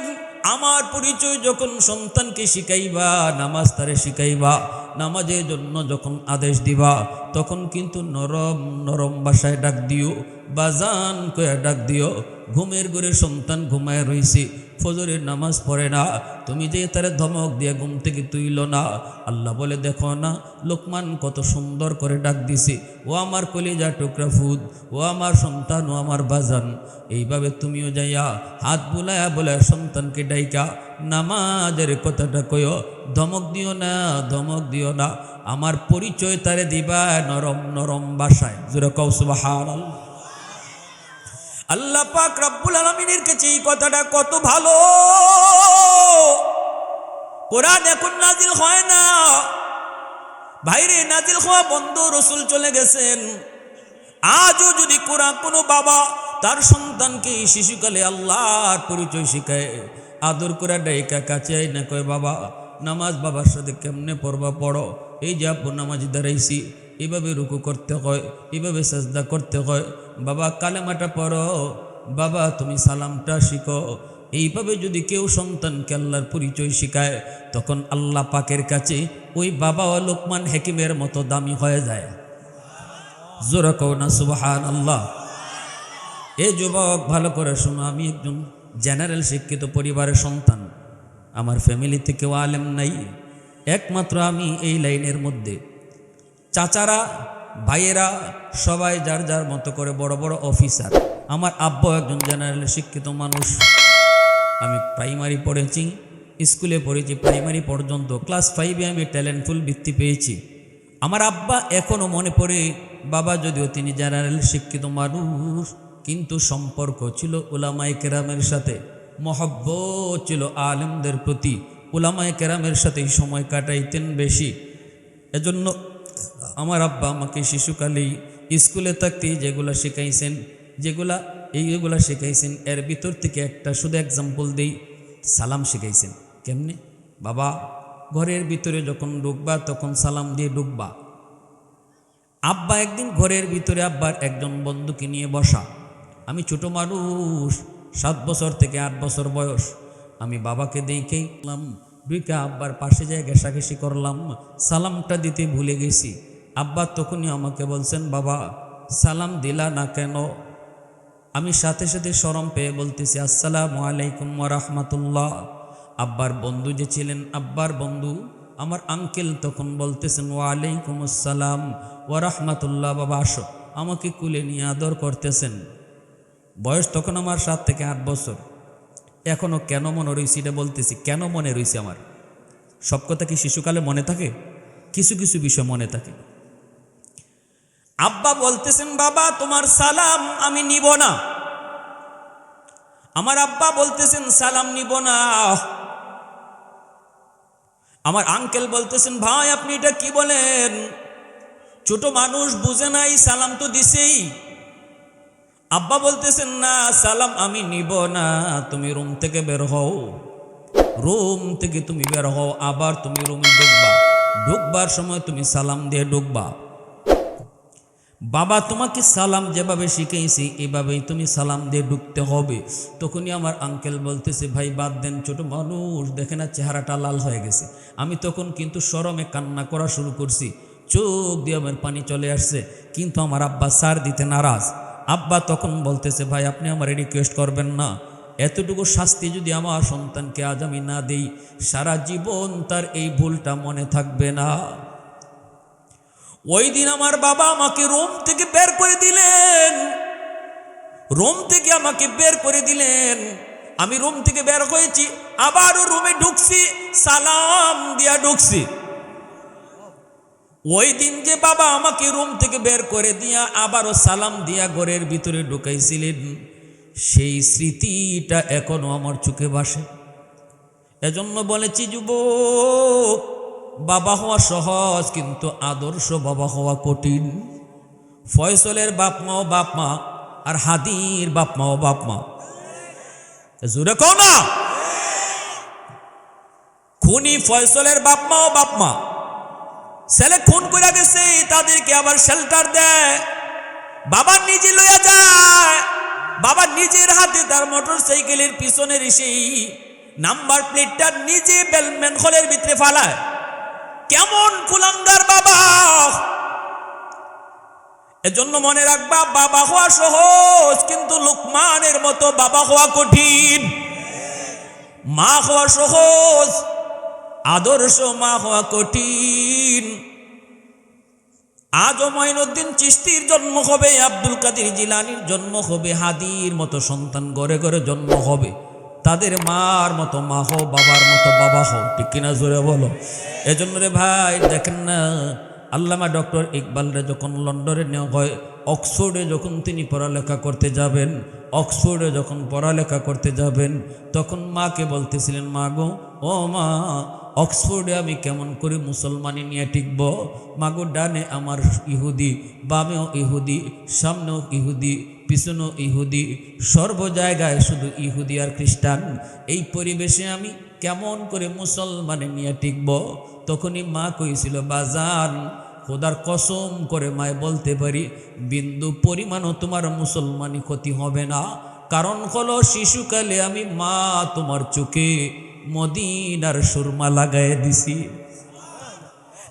আমার পরিচয় যখন সন্তানকে শিখাইবা, নামাজ তারে শিখাইবা, নামাজের জন্য যখন আদেশ দিবা, তখন কিন্তু নরম নরম ভাষায় ডাক দিও, বাজান কয়া ডাক দিও। ঘুমের ঘরে সন্তান ঘুমায় রইছে, ফজরের নামাজ পড়ে না, তুমি যে তারে ধমক দিয়ে ঘুম থেকে তুইল না। আল্লাহ বলে, দেখো না লোকমান কত সুন্দর করে ডাক দিছে, ও আমার কলিজা টুকরা ফুদ, ও আমার সন্তান, ও আমার বাজান। এইভাবে তুমিও যাইয়া হাত বুলায়া বুলায়া সন্তানকে ডাইকা নামাজের কথাটা কইও। ধমক দিও না, ধমক দিও না, আমার পরিচয় তারে দিবা নরম নরম ভাষায়। জোরে কও সুবহানাল্লাহ। আল্লাহ পাক রব্বুল আলামিনের কাছে এই কথাটা কত ভালো। কোরআন এখন নাজিল হয় না ভাইরে, নাজিল হওয়া বন্ধ, রসুল চলে গেছেন। আজও যদি কোরআন কোনো বাবা তার সন্তানকে শিশুকালে আল্লাহর পরিচয় শিখায়, আদর করে ডাইকা কাছে না কয়, বাবা নামাজ বাবার সাথে কেমনে পড়বা পড়ো, এই যে আপু নামাজ দাঁড়াইছি, এভাবে রুকু করতে হয়, এভাবে সাজদা করতে হয়, বাবা কালেমাটা পড়ো, বাবা তুমি সালামটা শিখো। এইভাবে যদি কেউ সন্তানকে আল্লাহর পরিচয় শিখায়, তখন আল্লাহ পাকের কাছে ওই বাবা ও লোকমান হাকিমের মতো দামি হয়ে যায়। জোরে কও না সুবহানাল্লাহ। এই যুবক ভালো করে শোনো, আমি একজন জেনারেল শিক্ষিত পরিবারের সন্তান। আমার ফ্যামিলিতে কেউ আলেম নাই, একমাত্র আমি এই লাইনের মধ্যে। চাচারা ভাইয়েরা সবাই যার যার মতো করে বড় বড় অফিসার। আমার আব্বা একজন জেনারেল শিক্ষিত মানুষ। আমি প্রাইমারি পড়েছি, স্কুলে পড়েছি প্রাইমারি পর্যন্ত, ক্লাস 5-এ আমি ট্যালেন্টফুল বৃত্তি পেয়েছি। আমার আব্বা এখনও মনে পড়ে, বাবা যদিও তিনি জেনারেল শিক্ষিত মানুষ, কিন্তু সম্পর্ক ছিল উলামায়ে কেরামের সাথে, মহব্বত ছিল আলেমদের প্রতি, উলামায়ে কেরামের সাথেই সময় কাটাইতেন বেশি। এজন্য আমার আব্বা আমাকে শিশুকালেই স্কুলে থাকতেই যেগুলো শেখাইছেন, এইগুলা শেখাইছেন, এর ভিতর থেকে একটা শুধু এক্সাম্পল দেই, সালাম শিখাইছেন। কেমনে? বাবা ঘরের ভিতরে যখন ঢুকবা তখন সালাম দিয়ে ঢুকবা। আব্বা একদিন ঘরের ভিতরে আব্বার একজন বন্ধুকে নিয়ে বসা। আমি ছোট মানুষ, 7 বছর থেকে 8 বছর বয়স। আমি বাবাকে দেখেই ঢুকে আব্বার পাশে যায় ঘেঁষাঘেঁষি করলাম, সালামটা দিতে ভুলে গেছি। আব্বা তখনই আমাকে বলছেন, বাবা সালাম দিলা না কেন? আমি সাথে সাথে শরম পেয়ে বলতেছি, আসসালামু আলাইকুম ওয়া রাহমাতুল্লাহ। আব্বার বন্ধু যে ছিলেন, আব্বার বন্ধু আমার আঙ্কেল তখন বলতেছেন ওয়ালাইকুম আসসালাম ওয়া রাহমাতুল্লাহ, বাবা আসো, আমাকে কুলে নিয়ে আদর করতেছেন। বয়স তখন আমার 7 থেকে 8 বছর। এখনও কেন মনে রয়েছে এটা বলতেছি, কেন মনে রয়েছে আমার? সব কথা কি শিশুকালে মনে থাকে? কিছু কিছু বিষয় মনে থাকে। আব্বা বলতেছেন বাবা তোমার সালাম আমি নিব না। আমার আব্বা বলতেছেন সালাম নিব না। আমার আঙ্কেল বলতেছেন ভাই আপনি এটা কি বলেন, ছোট মানুষ বুঝে নাই, সালাম তো দিছেই। আব্বা বলতেছেন না সালাম আমি নিব না, তুমি রুম থেকে বের হও, রুম থেকে তুমি বের হও, আবার তুমি রুমে ঢুকবা, ঢুকবার সময় তুমি সালাম দিয়ে ঢুকবা। বাবা তোমাকে সালাম যেভাবে শিখেছি এভাবেই তুমি সালাম দিয়ে ঢুকতে হবে। তখনই আমার আঙ্কেল বলতেছে ভাই বাদ দেন, ছোট মানুষ দেখে না চেহারাটা লাল হয়ে গেছে। আমি তখন কিন্তু শরমে কান্না করা শুরু করছি, চোখ দিয়ে আমার পানি চলে আসছে, কিন্তু আমার আব্বা সার দিতে নারাজ। আব্বা তখন বলতেছে ভাই আপনি আমার রিকোয়েস্ট করবেন না, এতটুকু শাস্তি যদি আমার সন্তানকে আজ আমি না দেই সারা জীবন তার এই ভুলটা মনে থাকবে না। ওই দিন আমার বাবা আমাকে রুম থেকে বের করে দিলেন, রুম থেকে আমাকে বের করে দিলেন। আমি রুম থেকে বের হয়েছি, আবারও রুমে ঢুকছি, সালাম দিয়া ঢুকছি। ওই দিন যে বাবা আমাকে রুম থেকে বের করে দিয়া আবারও সালাম দিয়া ঘরের ভিতরে ঢুকাইছিলেন, সেই স্মৃতিটা এখনো আমার চোখে ভাসে। এজন্য বলেছি যুবক, বাবা হওয়া সহজ কিন্তু আদর্শ বাবা হওয়া কঠিন। ফয়সলের বাপ মাও বাপ মা, আর হাদির বাপ মাও বাপ মা। জোরে কও না। খুনি ফয়সলের বাপ মাও বাপ মা, ছেলে খুন করে গেছে তাদেরকে আবার শেল্টার দেয়, বাবা নিজে লইয়া যায়, বাবা নিজের হাতে তার মোটর সাইকেলের পিছনের সেই নাম্বার প্লেটটা নিজে বেলমেন খোলের ভিতরে ফালায়। কেমন কুলাঙ্গার বাবা! এজন্য মনে রাখবা বাবা হওয়া সহজ কিন্তু লুকমানের মতো বাবা হওয়া কঠিন। মা হওয়া সহজ, আদর্শ মা হওয়া কঠিন। আজও মঈনুদ্দিন চিশতির জন্ম হবে, আব্দুল কাদের জিলানীর জন্ম হবে, হাদির মতো সন্তান ঘরে ঘরে জন্ম হবে। তাদের মার মতো মা হও, বাবার মতো বাবা হও, ঠিক কিনা জোরে বলো। এজন্য রে ভাই দেখেন না, আল্লামা ডক্টর ইকবালরে যখন লন্ডনে নেওয়া হয়, অক্সফোর্ডে যখন তিনি পড়ালেখা করতে যাবেন, অক্সফোর্ডে যখন পড়ালেখা করতে যাবেন তখন মাকে বলতেছিলেন মা গো, ও মা অক্সফোর্ডে আমি কেমন করে মুসলমানি নিয়ে টিকব? মাগো ডানে আমার ইহুদি, বামেও ইহুদি, সামনেও ইহুদি, পিছনেও ইহুদি, সর্ব জায়গায় শুধু ইহুদি আর খ্রিস্টান, এই পরিবেশে আমি কেমন করে মুসলমানি নিয়ে টিকব? তখনই মা কইছিল বাজান খোদার কসম করে মায় বলতে পারি বিন্দু পরিমাণও তোমার মুসলমানি ক্ষতি হবে না। কারণ হলো শিশুকালে আমি মা তোমার চোখে মদিনার সুরমা লাগায় দিছি।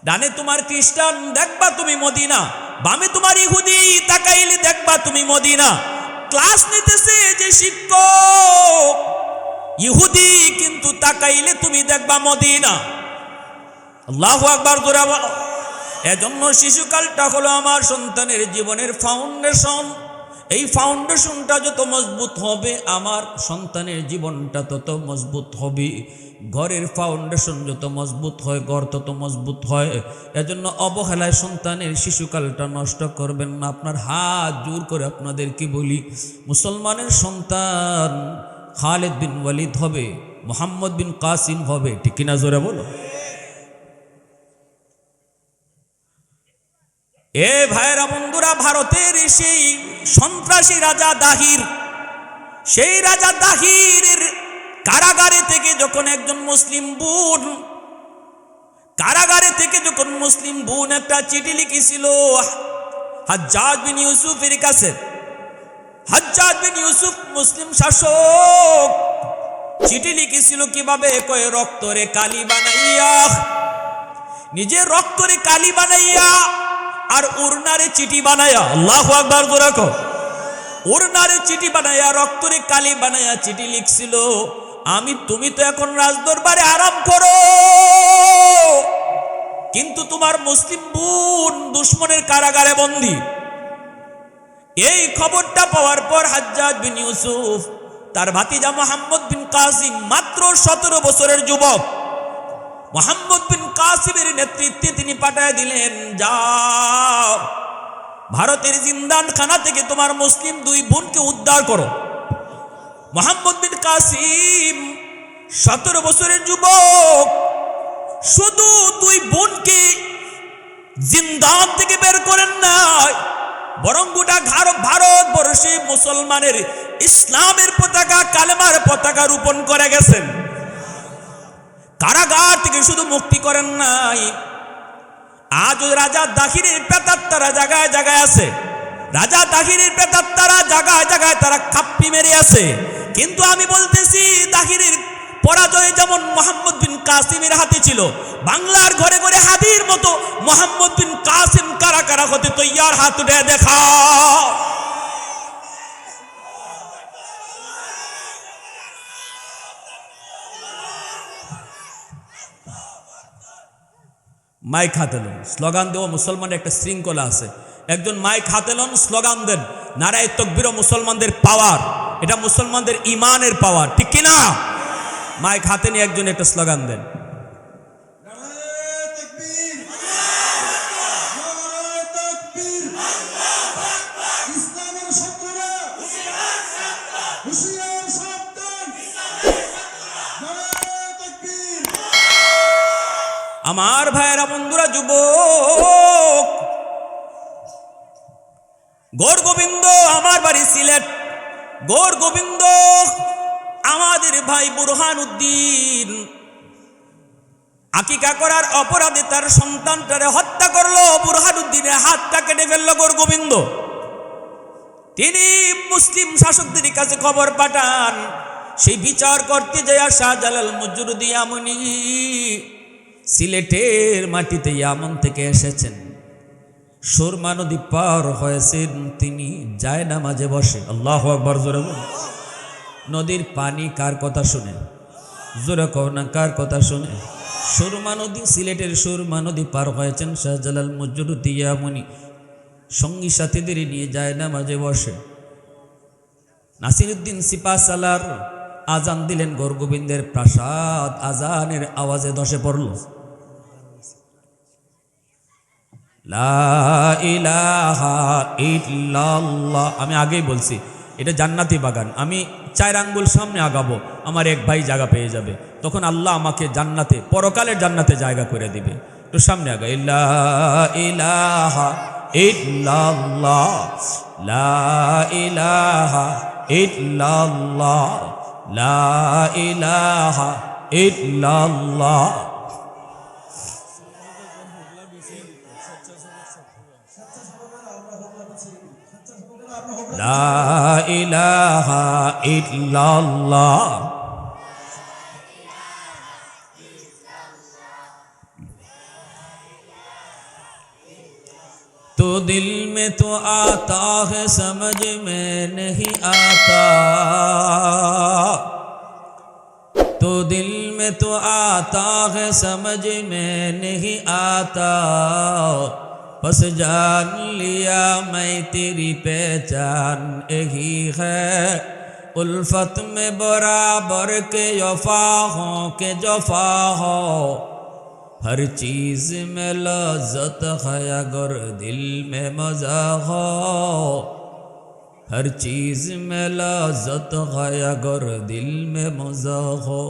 ডানে তোমার খ্রিস্টান, দেখবা তুমি মদিনা, বামে তোমার ইহুদি, তাকাইলে দেখবা তুমি মদিনা। ক্লাস নিতেছে যে শিক্ষক ইহুদি, কিন্তু তাকাইলে তুমি দেখবা মদিনা। আল্লাহু আকবার জোরে বলো। এজন্য শিশুকালটা হলো আমার সন্তানের জীবনের ফাউন্ডেশন। এই ফাউন্ডেশনটা যত মজবুত হবে আমার সন্তানের জীবনটা তত মজবুত হবে। ঘরের ফাউন্ডেশন যত মজবুত হয় ঘর তত মজবুত হয়। এজন্য অবহেলায় সন্তানের শিশুকালটা নষ্ট করবেন না। আপনার হাত জোর করে আপনাদেরকে বলি, মুসলমানের সন্তান খালিদ বিন ওয়ালিদ হবে, মোহাম্মদ বিন কাসিম হবে, ঠিক কিনা জোরে বলো। এ ভাইরা বন্ধুরা, ভারতের সেই সন্ত্রাসী রাজা দাহির, সেই রাজা দাহিরের কারাগারে থেকে যখন একজন মুসলিম বোন, কারাগারে থেকে যখন মুসলিম বোন একটা চিঠি লিখেছিল হাজ্জাজ বিন ইউসুফের কাছে। হাজ্জাজ বিন ইউসুফ মুসলিম শাসক, চিঠি লিখেছিল কিভাবে? কয়ে রক্তরে কালি বানাইয়া, নিজের রক্তরে কালি বানাইয়া আর উরনারে চিঠি বানায়া, আল্লাহু আকবার জোরে কও, উরনারে চিঠি বানায়া রক্তরে কালি বানায়া চিঠি লিখছিল, আমি তুমি তো এখন রাজদরবারে আরাম করো, কিন্তু তোমার মুসলিম বোন দুশমনের কারাগারে বন্দী। এই খবরটা পাওয়ার পর হাজ্জাজ বিন ইউসুফ তার ভাতিজা মোহাম্মদ বিন কাসিম, মাত্র 17 বছরের যুবক, মোহাম্মদ বিন কাসিমের নেতৃত্বে তিনি পাঠায় দিলেন, যাও ভারতের জিন্দানখানা থেকে তোমার মুসলিম 2 বোনকে উদ্ধার করো। মোহাম্মদ বিন কাসিম 17 বছরের যুবক, শুধু 2 বোনকে জিন্দান থেকে বের করেন নাই, বরং গোটা ভারতবর্ষে মুসলমানের ইসলামের পতাকা, কালেমার পতাকা রোপণ করে গেছেন। কারাগার থেকে শুধু মুক্তি করেন নাই, আজ রাজা দাহিরের প্রেতাত্মারা জায়গায় জায়গায় আছে। রাজা দাহিরের প্রেতাত্মারা জায়গায় জায়গায় তারা খাপ্পি মেরে আছে। কিন্তু আমি বলতেছি, দাহিরের পরাজয় যেমন মোহাম্মদ বিন কাসিমের হাতে ছিল, বাংলার ঘরে ঘরে হাদির মতো মোহাম্মদ বিন কাসিম কারা কারা হতে তৈয়ার, হাত উঠে দেখা। মাইক হাতে লন, স্লোগান দেওয়া মুসলমানের একটা শৃঙ্খলা আছে। একজন মাইক হাতে লন, স্লোগান দেন, নারায়ে তাকবীর। মুসলমানদের পাওয়ার, এটা মুসলমানদের ইমানের পাওয়ার, ঠিক কিনা? মাইক হাতে নিয়ে একজন একটা স্লোগান দেন। আমার ভাইয়েরা, বন্ধুরা, যুবক, গৌর গোবিন্দ আমার বাড়ি সিলেট। গৌর গোবিন্দ আমাদের ভাই বুরহানুদ্দিন আকিকা করার অপরাধে তার সন্তানটারে হত্যা করলো। বুরহানুদ্দিনের হাতটা কেটে ফেললো গৌর গোবিন্দ। তিনি মুসলিম শাসকদের কাছে খবর পাঠান। সেই বিচার করতে যায় শাহজালাল মুজরুদি ইয়ামনি সিলেটের মাটিতে ইয়ামন থেকে এসেছেন। সুরমা নদী পার হয়েছেন, তিনি যায় না মাঝে বসে। আল্লাহু আকবার, জোরে বলুন। নদীর পানি কার কথা শুনে? জোরে কও না, কার কথা শুনে? সুরমা নদী, সিলেটের সুরমা নদী পার হয়েছেন শাহজালাল মুজরুদি ইয়ামনি, সঙ্গী সাথীদের নিয়ে যায় না মাঝে বসে। নাসিরউদ্দিন সিপাহসালার আজান দিলেন, গৌর গোবিন্দের প্রাসাদ আজানের আওয়াজে ধসে পড়ল। লা ইলাহা ইল্লাল্লাহ। আমি আগেই বলছি, এটা জান্নাতি বাগান। আমি 4 আঙ্গুল সামনে আগাবো, আমার এক ভাই জায়গা পেয়ে যাবে। তখন আল্লাহ আমাকে জান্নাতে, পরকালের জান্নাতে জায়গা করে দিবে। তো সামনে আগা। লা ইলাহা ইল্লাল্লাহ, লা ইলাহা ইল্লাল্লাহ, লা ইলাহা ইল্লাল্লাহ। লা ইলাহা ইল্লাল্লাহ। तो दिल में तो आता है, समझ में नहीं आता। तो दिल में तो आता है, समझ में नहीं आता। बस जान लिया मैं तेरी पहचान यही है। उल्फत में बराबर के वफा हो के जफा हो। हर चीज में लज्जत है अगर दिल में मजा हो। हर चीज में लज्जत है अगर दिल में मजा हो।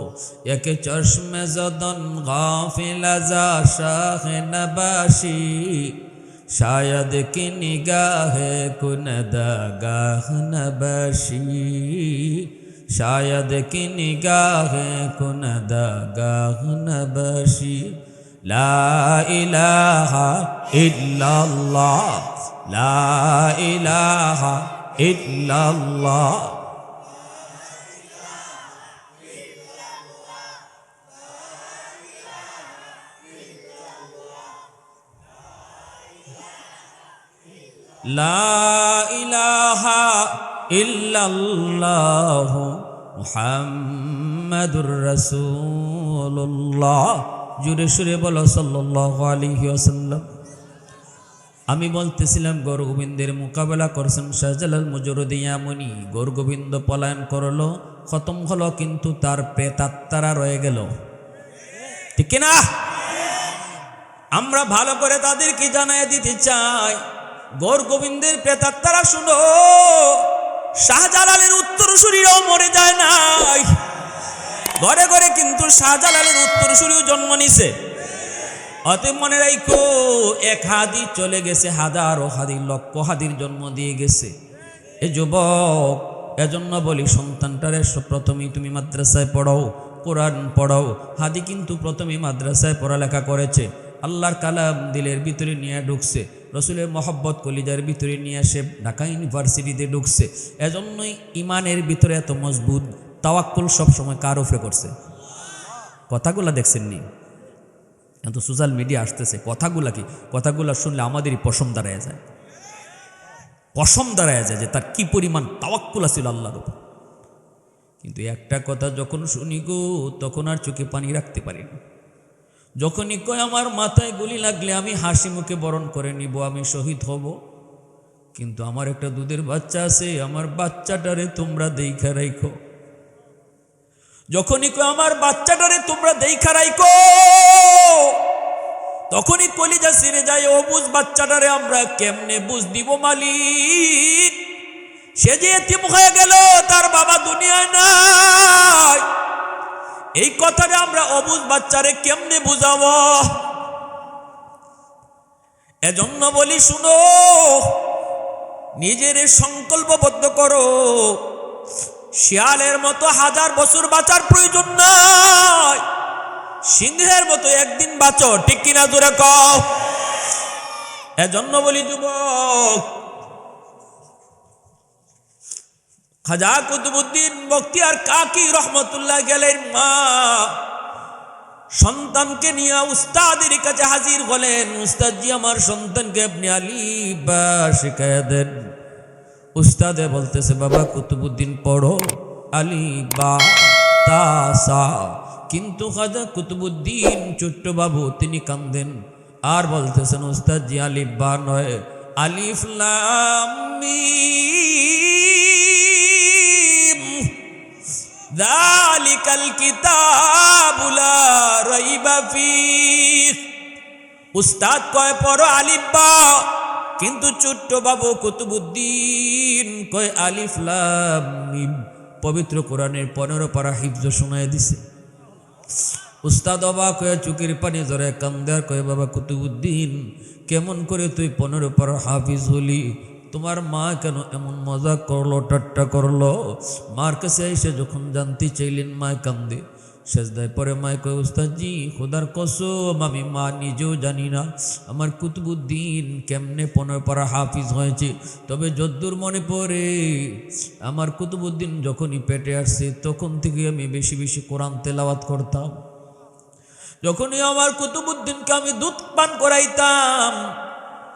एक चश्म ज़दन गाफिल अज़ा शाह नबाशी। शायद की निगाह कुनदा गाह नबाशी। शायद की निगाह कुनदा गाह नबाशी। ला इलाहा इल्लल्लाह, ला इलाहा इल्लल्लाह। ला इलाहा इल्लल्लाह मुहम्मदुर रसूलुल्लाह জোরে সুরে বলো সাল্লাল্লাহু আলাইহি ওয়াসাল্লাম। আমি বলতেছিলাম গৌর গোবিন্দের মোকাবেলা করছেন শাহজালাল মুজরুদ ইয়ামনি। গৌর গোবিন্দ পলায়ন করলো, খতম হলো, কিন্তু তার প্রেতাত্মারা রয়ে গেল, ঠিক না? আমরা ভালো করে তাদেরকে জানাই দিতে চাই, গৌর গোবিন্দের প্রেতাত্মারা শুনো, শাহজালালের উত্তরসূরিরাও মরে যায় নাই, ঘরে ঘরে কিন্তু শাহজালালের উত্তরসূরিও জন্ম নিছে। অতএব মনে রাখো, এক হাদি চলে গেছে, হাজারো হাদি, লক্ষ হাদির জন্ম দিয়ে গেছে। এ যুবক, এজন্য বলি সন্তানটারে প্রথমেই তুমি মাদ্রাসায় পড়াও, কোরআন পড়াও। হাদি কিন্তু প্রথমেই মাদ্রাসায় পড়ালেখা করেছে, আল্লাহর কালাম দিলের ভিতরে নিয়ে ঢুকছে, রসুলের মহব্বত কলিজার ভিতরে নিয়ে সে ঢাকা ইউনিভার্সিটিতে ঢুকছে। এজন্যই ইমানের ভিতরে এত মজবুত। তাওয়াক্কুল সবসময় কার উপরে করছে? কথাগুলা দেখছেন নি? এত সোশ্যাল মিডিয়া আসতেছে, কথাগুলা কি, কথাগুলা শুনলে আমাদেরই পশম দাঁড়ায় যায়, পশম দাঁড়ায় যায় যে তার কি পরিমাণ তাওয়াক্কুল ছিল আল্লাহর উপর। কিন্তু একটা কথা যখন শুনি গো, তখন আর চোখে পানি রাখতে পারি না। যখনই কয় আমার মাথায় গুলি লাগলে আমি হাসি মুখে বরণ করে নিব, আমি শহীদ হব, কিন্তু আমার একটা দুধের বাচ্চা আছে, আমার বাচ্চাটারে তোমরা দেইখা রাইখো। যখনই কয় আমার বাচ্চাটারে তোমরা দেইখা রাইখো, তখনই কলিজা ছিঁড়ে যায়। অবুঝ বাচ্চাটারে আমরা কেমনে বুঝ দিব মালিক? সে যে এতিম হয়ে গেল, তার বাবা দুনিয়ায় নাই, এই কথাটা আমরা অবুঝ বাচ্চারে কেমনে বুঝাবো? এজন্য বলি শুনো, নিজের সংকল্পবদ্ধ করো, শিয়ালের মতো 1000 বছর বাঁচার প্রয়োজন নাই, সিংহের মতো একদিন বাঁচো, ঠিক কিনা জোরে কও। এজন্য বলি যুবক, খাজা কুতুবউদ্দিন বখতিয়ার কাকি রহমতুল্লাহ গেলেন মা সন্তানকে নিয়ে উস্তাদের কাছে হাজির হলেন। উস্তাদজি, আমার সন্তানকে আপনি আলিফবা শিখায়া দেন। উস্তাদে বলতেছে, বাবা কুতুবউদ্দিন পড়ো আলিফবা তা সা। কিন্তু খাজা কুতুবউদ্দিন ছোট্ট বাবু, তিনি কান্দেন আর বলতেছেন, উস্তাদজি আলিফবা নয়, আলিফ লাম মিম যালিকাল কিতাবু লা রাইবা ফীহ। উস্তাদ কয় পড়ো আলিফবা, কিন্তু ছোট্ট বাবু কুতুবউদ্দিন কয় আলিফ লাম মিম। পবিত্র কোরআনের 15 পারা হিফজ শোনায় দিছে। উস্তাদ অবাক হয়ে চোখের পানি ধরে কান্দে আর কয়, বাবা কুতুবউদ্দিন, কেমন করে তুই 15 পারা হাফিজ হলি? তোমার মা কেন এমন মজা করলো, ঠাট্টা করলো? মার কাছে এসে যখন জানতে চাইলেন, মা কান্দে। সেজদায় পরে মায় কয়, উস্তাদজি খোদার কসম, আমি মা নিজেও জানি না আমার কুতুবউদ্দিন কেমনে 15 পারা হাফিজ হয়েছে। তবে যদ্দূর মনে পড়ে, আমার কুতুবউদ্দিন যখনই পেটে আসছে, তখন থেকে আমি বেশি বেশি কোরআন তেলাওয়াত করতাম। যখনই আমার কুতুবউদ্দিনকে আমি দুধ পান করাইতাম,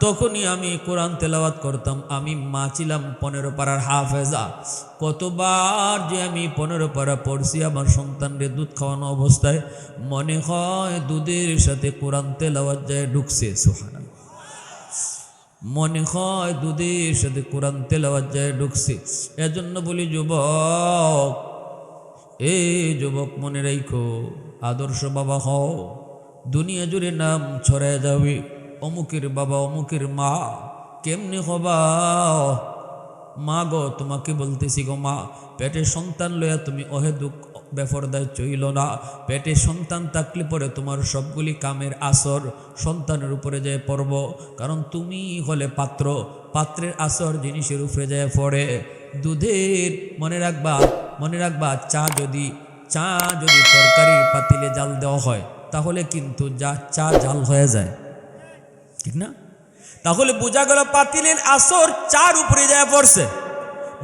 তখনই আমি কোরআন তেলাওয়াত করতাম। আমি মা ছিলাম 15 পারার হাফেজা। কতবার যে আমি 15 পারা পড়ছি আমার সন্তানরে দুধ খাওয়ানো অবস্থায়, মনে হয় দুধের সাথে কোরআন তেলাওয়াত যায় ঢুকছে। সুবহানাল্লাহ, মনে হয় দুধের সাথে কোরআন তেলাওয়াত যায় ঢুকছে। এজন্য বলি যুবক, এ যুবক মনে রাখো, আদর্শ বাবা হও, দুনিয়া জুড়ে নাম ছড়ায় যাবে। অমুকের বাবা, অমুকের মা, কেমনে হবা? মা গো, তোমাকে বলতেছি গো মা, পেটে সন্তান লইয়া তুমি অহেতুক বেফরদায় চইল না। পেটে সন্তান থাকলে পরে তোমার সবগুলি কামের আসর সন্তানের উপরে যায় পড়ব, কারণ তুমি হলে পাত্র, পাত্রের আসর জিনিসের উপরে যায় পড়ে। দুধের মনে রাখবা, মনে রাখবা, চা যদি তরকারির পাতিলে জাল দেওয়া হয়, তাহলে কিন্তু চা জাল হয়ে যায়, ঠিক না? তাহলে বোঝা গেল পাতিলের আসর চার উপরে যায় পড়ছে।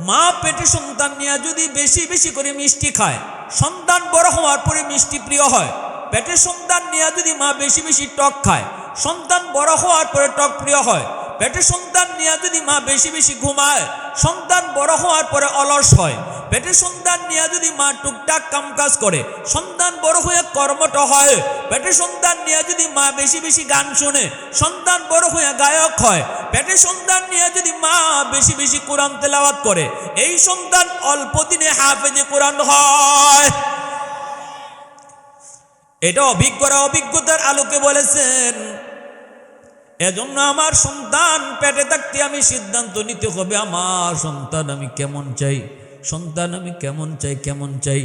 মা পেটে সন্তান নিয়ে যদি বেশি বেশি করে মিষ্টি খায়, সন্তান বড় হওয়ার পরে মিষ্টি প্রিয় হয়। পেটে সন্তান নিয়ে যদি মা বেশি বেশি টক খায়, সন্তান বড় হওয়ার পরে টক প্রিয় হয়। পেটে সন্তান নিয়ে যদি মা বেশি বেশি ঘুমায়, সন্তান বড় হওয়ার পরে অলস হয়। পেটে সন্তান নিয়ে যদি মা টুকটাক কামকাজ করে, সন্তান বড় হয়ে কর্মঠ হয়। পেটে সন্তান নিয়ে যদি মা বেশি বেশি গান শোনে, সন্তান বড় হয়ে গায়ক হয়। পেটে সন্তান নিয়ে যদি মা বেশি বেশি কোরআন তেলাওয়াত করে, এই সন্তান অল্প দিনে হাফেজে কোরআন হয়। এটা অভিজ্ঞরা অভিজ্ঞতার আলোকে বলেছেন। এজন্য আমার সন্তান পেটে থাকতে আমি সিদ্ধান্ত নিতে হবে, আমার সন্তান আমি কেমন চাই, সন্তান আমি কেমন চাই, কেমন চাই,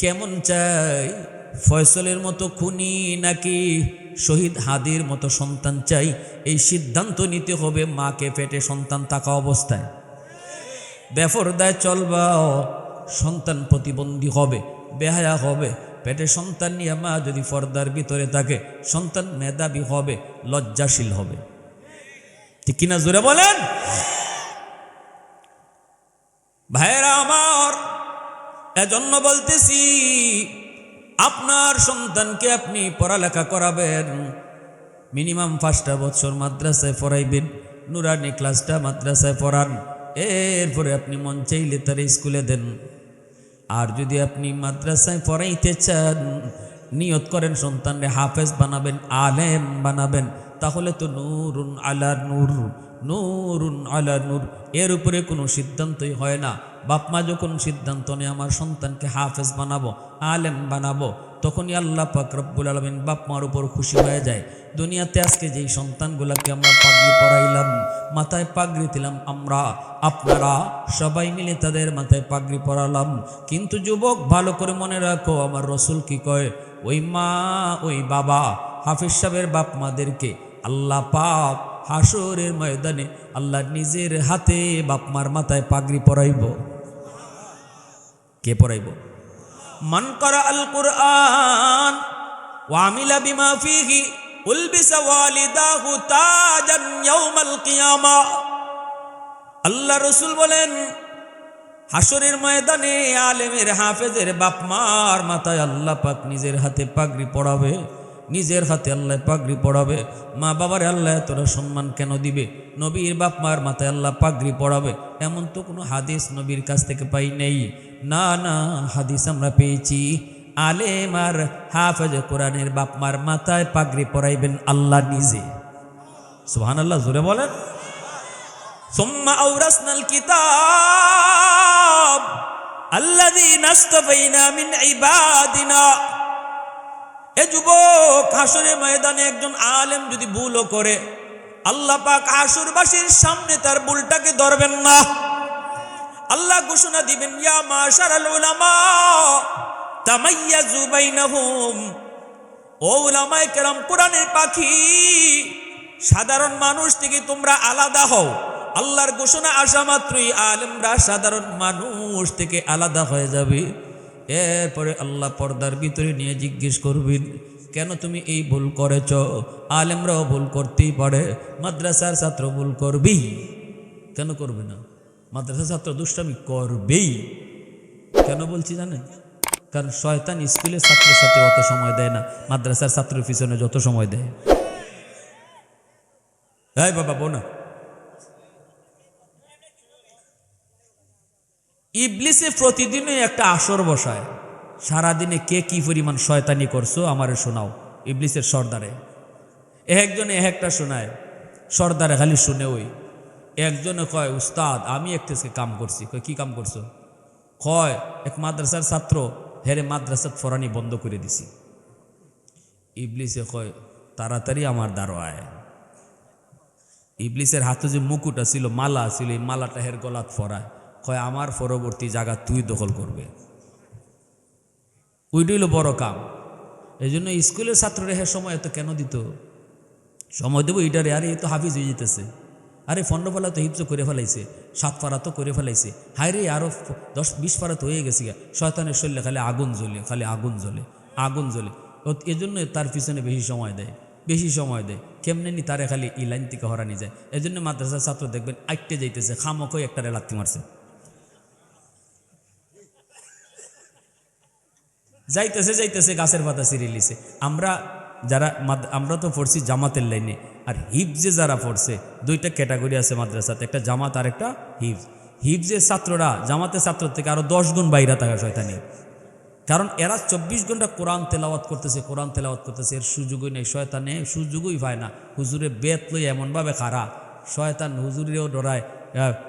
কেমন চাই। ফয়সলের মতো খুনি নাকি শহীদ হাদির মতো সন্তান চাই, এই সিদ্ধান্ত নিতে হবে মাকে পেটে সন্তান থাকা অবস্থায়। বেপরদায় চলবা, সন্তান প্রতিবন্ধী হবে, বেহায়া হবে। পেটে সন্তান নিয়ে মা যদি পর্দার ভিতরে থাকে, সন্তান মেধাবী হবে, লজ্জাশীল হবে। ঠিক কিনা জোরে বলেন ভাইরা আমার। এজন্য বলতেছি, আপনার সন্তানকে আপনি পড়ালেখা করাবেন, মিনিমাম 5টা বছর মাদ্রাসায় পড়াইবেন, নুরানি ক্লাসটা মাদ্রাসায় পড়ান, এরপরে আপনি মন চাইলে তার স্কুলে দেন। আর যদি আপনি মাদ্রাসায় পড়াইতে চান, নিয়ত করেন সন্তানরে হাফেজ বানাবেন, আলেম বানাবেন, তাহলে তো নূরুন আলা নূর, নূরুন আলা নূর, এর উপরে কোনো সিদ্ধান্তই হয় না। বাপ মা যখন সিদ্ধান্ত নেয় আমার সন্তানকে হাফেজ বানাবো, আলেম বানাবো, তখনই আল্লাহ পাক রব্বুল আলামিন বাপ মার উপর খুশি হয়ে যায়। দুনিয়াতে আজকে যেই সন্তানগুলোকে আমরা পাগড়ি পরাইলাম, মাথায় পাগড়ি দিলাম, আমরা আপনারা সবাই মিলে তাদের মাথায় পাগড়ি পরালাম, কিন্তু যুবক ভালো করে মনে রাখো, আমার রসুল কি কয়, ওই মা ওই বাবা হাফিজ সাহেবের বাপ মাদেরকে আল্লাহ পাক হাসরের ময়দানে আল্লাহ নিজের হাতে বাপ মার মাথায় পাগড়ি পরাইব। কে পরাইব? মান করা আল কুরআন ওয়া আমিলা বিমা ফিহি উলবিসা ওয়ালিদাহু তাজান ইয়াউমাল কিয়ামা। আল্লাহ রসুল বলেন, হাসরের ময়দানে আলেমের হাফেজের বাপ মার মাথায় আল্লাহ পাক নিজের হাতে পাগড়ি পড়াবে, নিজের হাতে আল্লাহ পাগড়ি পড়াবে। মা বাবার আল্লাহ তোরা সম্মান কেন দিবে? নবীর বাপ মার মাথায় আল্লাহ পাগড়ি পড়াবে, এমন তো কোনো হাদিস নবীর কাছ থেকে পাই নেই। না না, হাদিস আমরা পেয়েছি, আলেম আর হাফেজ কোরআনের বাপ মার মাথায় পাগড়ি পরাইবেন আল্লাহ নিজে। সুবহানাল্লাহ, জোরে বলেন। সুম্মা আওরাসনাল কিতাব আল্লাযীনা ইসতাফাইনা মিন ইবাদিনা। এ যুবক, হাসরের ময়দানে একজন আলেম যদি ভুলও করে, আল্লাহ পাক হাসরবাসীর সামনে তার ভুলটাকে ধরবেন না। আল্লাহ ঘোষণা দিবেন, ইয়া মাশারাল উলামা তামাইয়াজু বাইনাহুম। ও উলামায়ে কেরাম, কোরআনের পাখি, সাধারণ মানুষ থেকে তোমরা আলাদা হও। আল্লাহর ঘোষণা আসা মাত্রই আলেমরা সাধারণ মানুষ থেকে আলাদা হয়ে যাবে। এরপরে আল্লাহ পর্দার ভিতরে নিয়ে জিজ্ঞেস করবেন, কেন তুমি এই ভুল করেছ? আলেমরাও ভুল করতেই পারে, মাদ্রাসার ছাত্র ভুল করবেই। কেন করবে না? মাদ্রাসার ছাত্র দুষ্টামি করবেই। কেন বলছি জানেন? কারণ শয়তান স্কুলের ছাত্রের সাথে অত সময় দেয় না, মাদ্রাসার ছাত্রের পিছনে যত সময় দেয়। এই বাবা বোনা, ইবলিসে প্রতিদিনই একটা আসর বসায়, সারাদিনে কে কি পরিমাণ শয়তানি করছো আমারে শোনাও। ইবলিসের সর্দারে একজনে একটা শোনায়, সর্দারে খালি শুনে। ওই একজনে কয়, উস্তাদ আমি একটা কাম করছি। কয়, কি কাম করছো? কয়, এক মাদ্রাসার ছাত্র হেরে মাদ্রাসার ফরানি বন্ধ করে দিছি। ইবলিসে কয়, তাড়াতাড়ি আমার দাঁড়ায়। ইবলিসের হাতে যে মুকুটা ছিল, মালা ছিল, এই মালাটা হের গলাত ফরায়। কয়, আমার পরবর্তী জায়গা তুই দখল করবে। ওইটাই হলো বড় কাম। এই জন্য স্কুলের ছাত্ররা হ্যাঁ সময় এত কেন দিত? সময় দেবো এইটারে, আরে এই তো হাফিজ হয়ে যেতেছে, আরে 15 পারা তো হিপস করে ফেলাইছে, 7 পারা তো করে ফেলাইছে, হায় রে আরও 10-20 পারা তো হয়ে গেছে। শয়তানের শরীরে খালি আগুন জ্বলে, খালি আগুন জ্বলে, আগুন জ্বলে। এজন্য তার পিছনে বেশি সময় দেয়, বেশি সময় দেয়। কেমনে নি তারে খালি এই লাইন থেকে হরানি যায়। এই জন্য মাদ্রাসার ছাত্র দেখবেন আইটে যাইতেছে, খামকই একটা লাত্তি মারছে, যাইতেছে যাইতেছে গাছের পাতা ছিঁড়ে লিছে। আমরা তো পড়ছি জামাতের লাইনে, আর হিফজে যারা পড়ছে, দুইটা ক্যাটাগরি আছে মাদ্রাসাতে, একটা জামাত আর একটা হিফজ। হিফজের ছাত্ররা জামাতের ছাত্র থেকে আরো 10 গুণ বাইরে থাকা শয়তানি। কারণ এরা 24 ঘন্টা কোরআন তেলাওয়াত করতেছে, এর সুযোগই নেই, শয়তানে সুযোগই পায় না। হুজুরে বেত লই এমনভাবে খারা, শয়তান হুজুরেও ডরায়,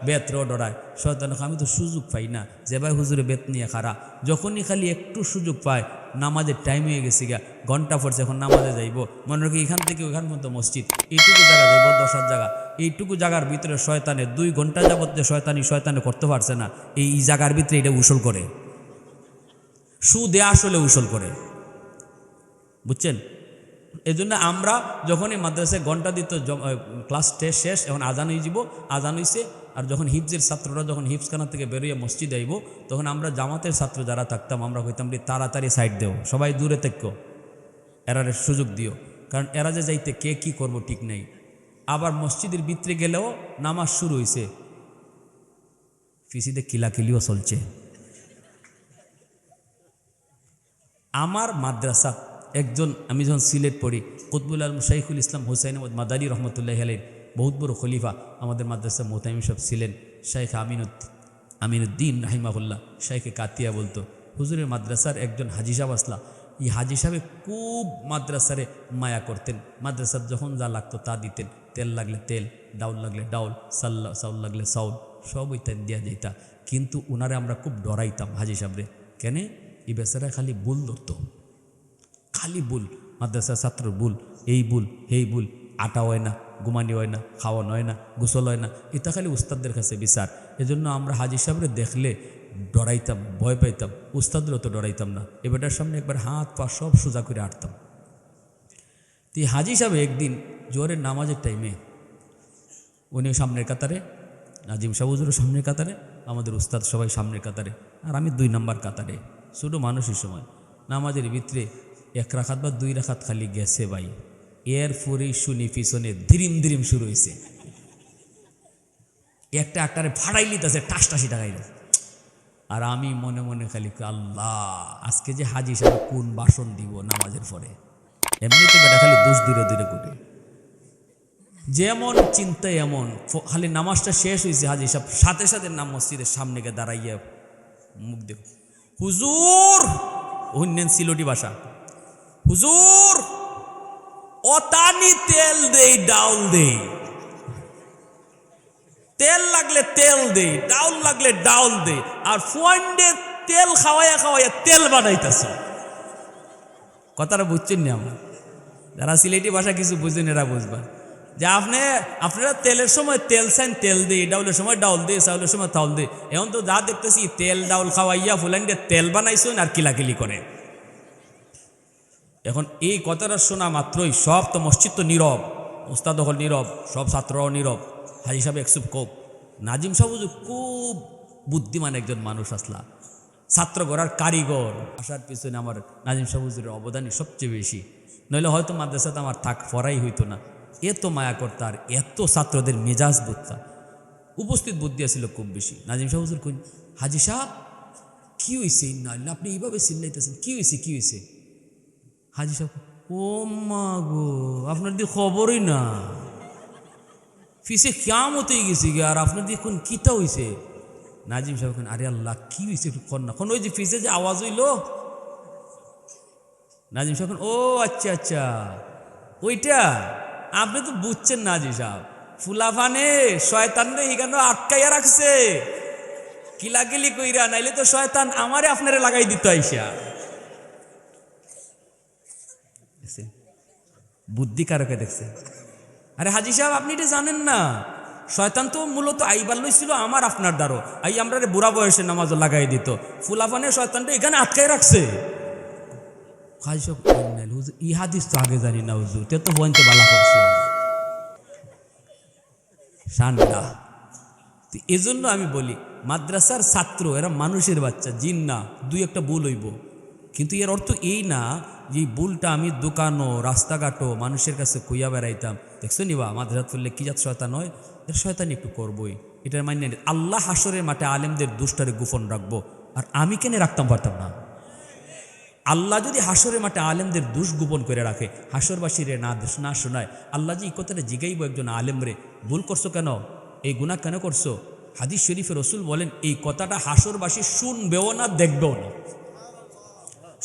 বেতরেও ডরায়। শয়তান আমি তো সুযোগ পাই না, যে ভাই হুজুরে বেত নিয়ে খারা। যখনই খালি একটু সুযোগ পায়, নামাজের টাইম হয়ে গেছে গা, ঘন্টা পড়ছে, এখন নামাজে যাইব, মনে রাখি এখান থেকে ওইখান মতো মসজিদ, এইটুকু জায়গা যাইব, 10 জায়গা, এইটুকু জায়গার ভিতরে শয়তানে 2 ঘন্টা যাবত যে শয়তানি করতে পারছে না, এই জায়গার ভিতরে এটা উসুল করে, সুদে আসলে উসুল করে, বুঝছেন? এই জন্য আমরা যখন এই মাদ্রাসায় ঘন্টা দিত, ক্লাস টেস্ট শেষ, এখন আজান হয়ে যাব, আজান হয়েছে, আর যখন হিফজের ছাত্ররা যখন হিফজখানা থেকে বেরোয় মসজিদ আইব, তখন আমরা জামাতের ছাত্র যারা থাকতাম, আমরা কইতাম তাড়াতাড়ি সাইড দেও, সবাই দূরে থেকো, এরার সুযোগ দিও, কারণ এরা যে যাইতে কে কি করব ঠিক নেই। আবার মসজিদের ভিতরে গেলেও নামাজ শুরু হয়েছে, ফিসিতে কিলাকিলিও চলছে। আমার মাদ্রাসা একজন, আমি যখন সিলেট পড়ি, কুতবুল আলম শাইখুল ইসলাম হুসাইন আহমদ মাদানী রহমতুল্লাহ আলাইহির বহুত বড় খলিফা আমাদের মাদ্রাসা মোহতামিম সাহেব ছিলেন, শাইখ আমিনুদ্দিন রাহিমাহুল্লাহ, শাইখে কাতিয়া বলতো। হুজুরের মাদ্রাসার একজন হাজি সাহেব আসলা, এই হাজি সাহেবে খুব মাদ্রাসারে মায়া করতেন, মাদ্রাসার যখন যা লাগতো তা দিতেন, তেল লাগলে তেল, ডাউল লাগলে ডাউল, চাউল লাগলে চাউল, সব ওইটা দেওয়া যেতা। কিন্তু ওনারে আমরা খুব ডরাইতাম হাজি সাহেবরে, কেন? এই বেচারা খালি ভুল ধরতো, খালি ভুল, মাদ্রাসার ছাত্র ভুল, এই ভুল এই ভুল, আটা হয় না, ঘুমানি হয় না, খাওয়ানো হয় না, গোসল হয় না, এটা খালি উস্তাদদের কাছে বিচার। এজন্য আমরা হাজি সাহেবরে দেখলে ডরাইতাম, ভয় পাইতাম, উস্তাদদেরও তো ডরাইতাম না। এবারটার সামনে একবার হাত পা সব সোজা করে আটতাম। তো হাজি সাহেব একদিন জোরের নামাজের টাইমে, উনি সামনের কাতারে, নাজিম সাহেব হুজুরও সামনের কাতারে, আমাদের উস্তাদ সবাই সামনের কাতারে, আর আমি 2 নম্বর কাতারে, ছোটো মানুষের সময় নামাজের ভিতরে 1 রাখাত বা 2 রাখাত খালি গেছে ভাই, এরপরেই শুনি পিছনে ধিরিম শুরু হয়েছে, একটা আকারে ফাড়াই লিতেছে, টাসটাসি টাকাই। আর আমি মনে মনে খালি আল্লাহ, আজকে যে হাজি সাহেব কোন বাসন দিব নামাজের পরে, এমনিতে বেটা খালি দোষ দূরে দূরে করে, যেমন চিন্তায় এমন, খালি নামাজটা শেষ হয়েছে, হাজি সাহেব সাথে সাথে নাম মসজিদের সামনে গিয়ে দাঁড়াইয়া মুখ দেখ, হুজুর, অন্যান সিলোটি ভাষা, হুজুর অতানি তেল দেই, ডাউল দেই, তেল লাগলে তেল দেই, ডাউল লাগলে ডাউল দেই, আর ফুয়ান্ডে তেল খাওয়াইয়া খাওয়াইয়া তেল বানাইতেছ। কথাটা বুঝছেন না? আমরা যারা সিলেটি ভাষা কিছু বুঝেন এরা বুঝবা, যে আপনারা তেলের সময় তেল চান তেল দিই, ডাউলের সময় ডাউল দিই, চাউলের সময় চাউল দিই। এখন তো যা দেখতেছি তেল ডাউল খাওয়াইয়া ফুলান্ডে তেল বানাইছেন আর কিলাকিলি করে। এখন এই কথাটা শোনা মাত্রই সব তো মসজিদ তো নীরব, উস্তাদ হল নীরব, সব ছাত্ররাও নীরব, হাজি সাহেব একসুপ কোপ। নাজিম সাহেব খুব বুদ্ধিমান একজন মানুষ আসলা, ছাত্র গড়ার কারিগর, আসার পিছনে আমার নাজিম সাহেবের অবদানই সবচেয়ে বেশি, নইলে হয়তো মাদ্রাসাতে আমার পড়াই হইতো না। এত মায়া করতা আর এত ছাত্রদের মেজাজ বুঝতা, উপস্থিত বুদ্ধি আসছিল খুব বেশি। নাজিম সাহেব কই, হাজি সাহেব কি হয়েছে? না আপনি এইভাবে চিল্লাইতেছেন, কি হয়েছে? হাজি সাহেব, ও মা গো, আপনার দিয়ে খবরই না, ফিসে কিয়ামত হয়ে গেছে গে, আর আপনার দিয়ে কোন কিতা হয়েছে? নাজিম সাহেব, আরে আল্লাহ কি হয়েছে একটু কর না, ওই যে ফিসে যে আওয়াজ হইল। নাজিম সাহেব, ও আচ্ছা ওইটা আপনি তো বুঝছেন নাজিম সাহেব, ফুলাফানে শয়তান রে এখানে আটকাইয়া রাখছে, কিলাকিলি কইরা, নাইলে তো শয়তান আমারে আপনারে লাগাই দিত আইসা। বুদ্ধি কারকে দেখছে? আরে হাজি সাহেব আপনি এটা জানেন না, শয়তান তো মূলত আইবার লইছিল আমার আপনার দ্বারো, আই আমরা বুড়া বয়সে নামাজ লাগাই দিত, ফুলাফানে শয়তানটা এখানে আটকাই রাখছে। হাজি সাহেব, হুজুর ই হাদিস তো আগে জানি না হুজুর, তে তো বইতে বালা করছে ঠান্ডা। এজন্য আমি বলি মাদ্রাসার ছাত্র এরা মানুষের বাচ্চা, জিন না। 2-1টা ভুল হইব, কিন্তু এর অর্থ এই না যে ভুলটা আমি দোকানও রাস্তাঘাটও মানুষের কাছে কইয়া বেড়াইতাম, দেখছো নিবা মাদ্রাসাত পড়লে কি জাত শয়তান হয়, এর শয়তানি একটু করবই, এটার মানে আল্লাহ হাসরের মাঠে আলেমদের দুষ্টারে গোপন রাখবো, আর আমি কেন রাখতাম পারতাম না? আল্লাহ যদি হাসরের মাঠে আলেমদের দুষ গোপন করে রাখে, হাসরবাসীরে না শোনায়, আল্লাহ যে এই কথাটা জিগাইব একজন আলেমরে, ভুল করছো কেন, এই গুনাহ কেন করছো? হাদিস শরীফে রসুল বলেন এই কথাটা হাসরবাসী শুনবেও না, দেখবেও না।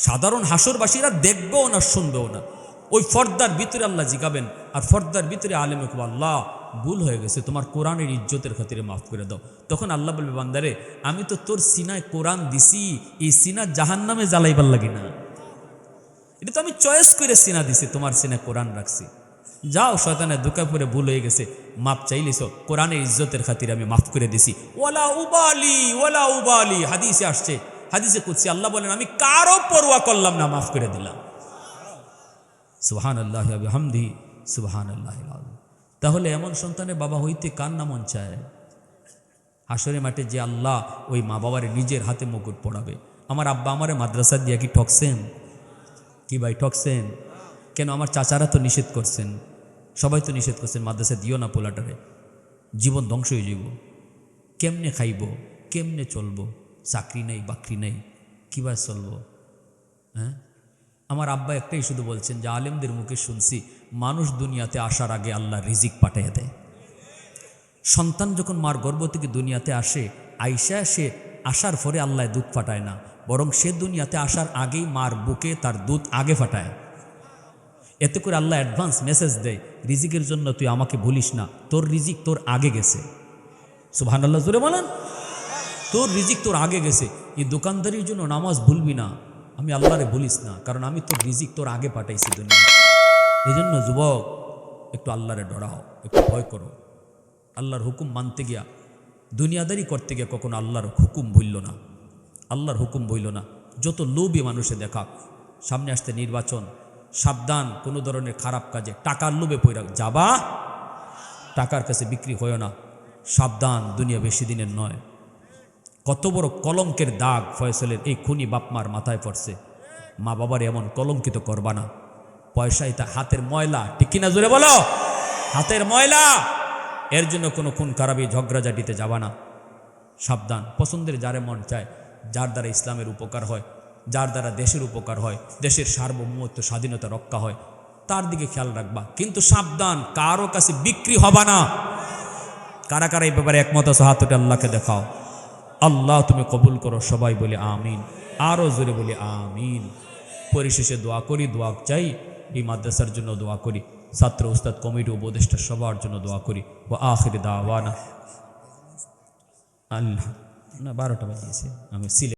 সাধারণ হাসরবাসীরা দেখবেও না, শুনবেও না। ওই ফর্দার ভিতরে আল্লাহ জিগাবেন, আর ফর্দার ভিতরে আলেমে কব, আল্লাহ ভুল হয়ে গেছে, তোমার কোরআনের ইজ্জতের খাতিরে মাফ করে দাও। তখন আল্লাহ বলবে, বান্দারে আমি তো তোর সিনায় কোরআন দিছি, এই সিনা জাহান্নামে জ্বালাইবার লাগি না, এটা তো আমি চয়েস করে সিনা দিছি, তোমার সিনায় কোরআন রাখছি। যাও, শয়তানের ধোঁকায় পড়ে ভুল হয়ে গেছে, মাপ চাইলিস, কোরআনের ইজ্জতের খাতিরে আমি মাফ করে দিছি। ওয়ালা উবালি, ওয়ালা উবালি, হাদিসে আসছে, হাদিসে কুদসি আল্লাহ বলেন, আমি কারো পরোয়া করলাম না, মাফ করে দিলাম। সুবহানাল্লাহি ওয়া বিহামদিহি সুবহানাল্লাহিল আযীম। তাহলে এমন সন্তানের বাবা হইতে কার না মন চায়? হাসরের মাঠে যে আল্লাহ ওই মা বাবারে নিজের হাতে মুকুট পড়াবে। আমার আব্বা আমারে মাদ্রাসা দিয়া কি ঠকছেন? কি ভাই ঠকছেন? কেন? আমার চাচারা তো নিষেধ করছেন, সবাই তো নিষেধ করছেন, মাদ্রাসা দিও না পোলাটারে, জীবন ধ্বংস হয়ে যাব, কেমনে খাইব, কেমনে চলবো, চাকরি নেই বাকরি নেই, কীভাবে চলবো? হ্যাঁ, আমার আব্বা একটাই শুধু বলছেন যে আলেমদের মুখে শুনছি মানুষ দুনিয়াতে আসার আগে আল্লাহ রিজিক পাঠিয়ে দেয়। সন্তান যখন মার গর্ভ থেকে দুনিয়াতে আসে, আইসা সে আসার পরে আল্লাহ দুধ ফাটায় না, বরং সে দুনিয়াতে আসার আগেই মার বুকে তার দুধ আগে ফাটায়। এতে করে আল্লাহ অ্যাডভান্স মেসেজ দেয়, রিজিকের জন্য তুই আমাকে ভুলিস না, তোর রিজিক তোর আগে গেছে। সুবহানাল্লাহ জোরে বলেন, তোর রিজিক তোর আগে গেছে। এই দোকানদারির জন্য নামাজ ভুলবি না, আমি আল্লাহরে বলিস না, কারণ আমি তোর রিজিক তোর আগে পাঠাইছি দুনিয়া। এই জন্য যুবক, একটু আল্লাহরে ডরাও, একটু ভয় করো। আল্লাহর হুকুম মানতে গিয়া, দুনিয়াদারি করতে গিয়া কখনো আল্লাহর হুকুম ভুলল না, আল্লাহর হুকুম বইল না। যত লোভী মানুষে দেখা, সামনে আসতে নির্বাচন, সাবধান কোনো ধরনের খারাপ কাজে, টাকার লোভে পড়া যাবা, টাকার কাছে বিক্রি হয় না, সাবধান, দুনিয়া বেশি দিনের নয়। কত বড় কলঙ্কের দাগ ফয়সলের এই খুনি বাপমার মাথায় পড়ছে। মা বাবার এমন কলঙ্কিত করবা না। পয়সাই তা হাতের ময়লা, ঠিক কিনা জোরে বলো, হাতের ময়লা। এর জন্য কোনো খুন খারাপি ঝগড়াঝাটিতে যাবা না, সাবধান। পছন্দের যারে মন চায়, যার দ্বারা ইসলামের উপকার হয়, যার দ্বারা দেশের উপকার হয়, দেশের সার্বভৌমত্ব স্বাধীনতা রক্ষা হয়, তার দিকে খেয়াল রাখবা। কিন্তু সাবধান, কারো কাছে বিক্রি হবা না। কারা কারা এই ব্যাপারে একমত আছো? হাত উঠে আল্লাহকে দেখাও। আল্লাহ তুমি কবুল করো, সবাই বলে আমিন, আরও জোরে বলি আমিন। পরিশেষে দোয়া করি, দোয়া চাই, এই মাদ্রাসার জন্য দোয়া করি, ছাত্র উস্তাদ কমিটি উপদেষ্টা সবার জন্য দোয়া করি। ও আখির দাওয়ানা আল্লাহ। না 12টা বাজিয়েছে, আমি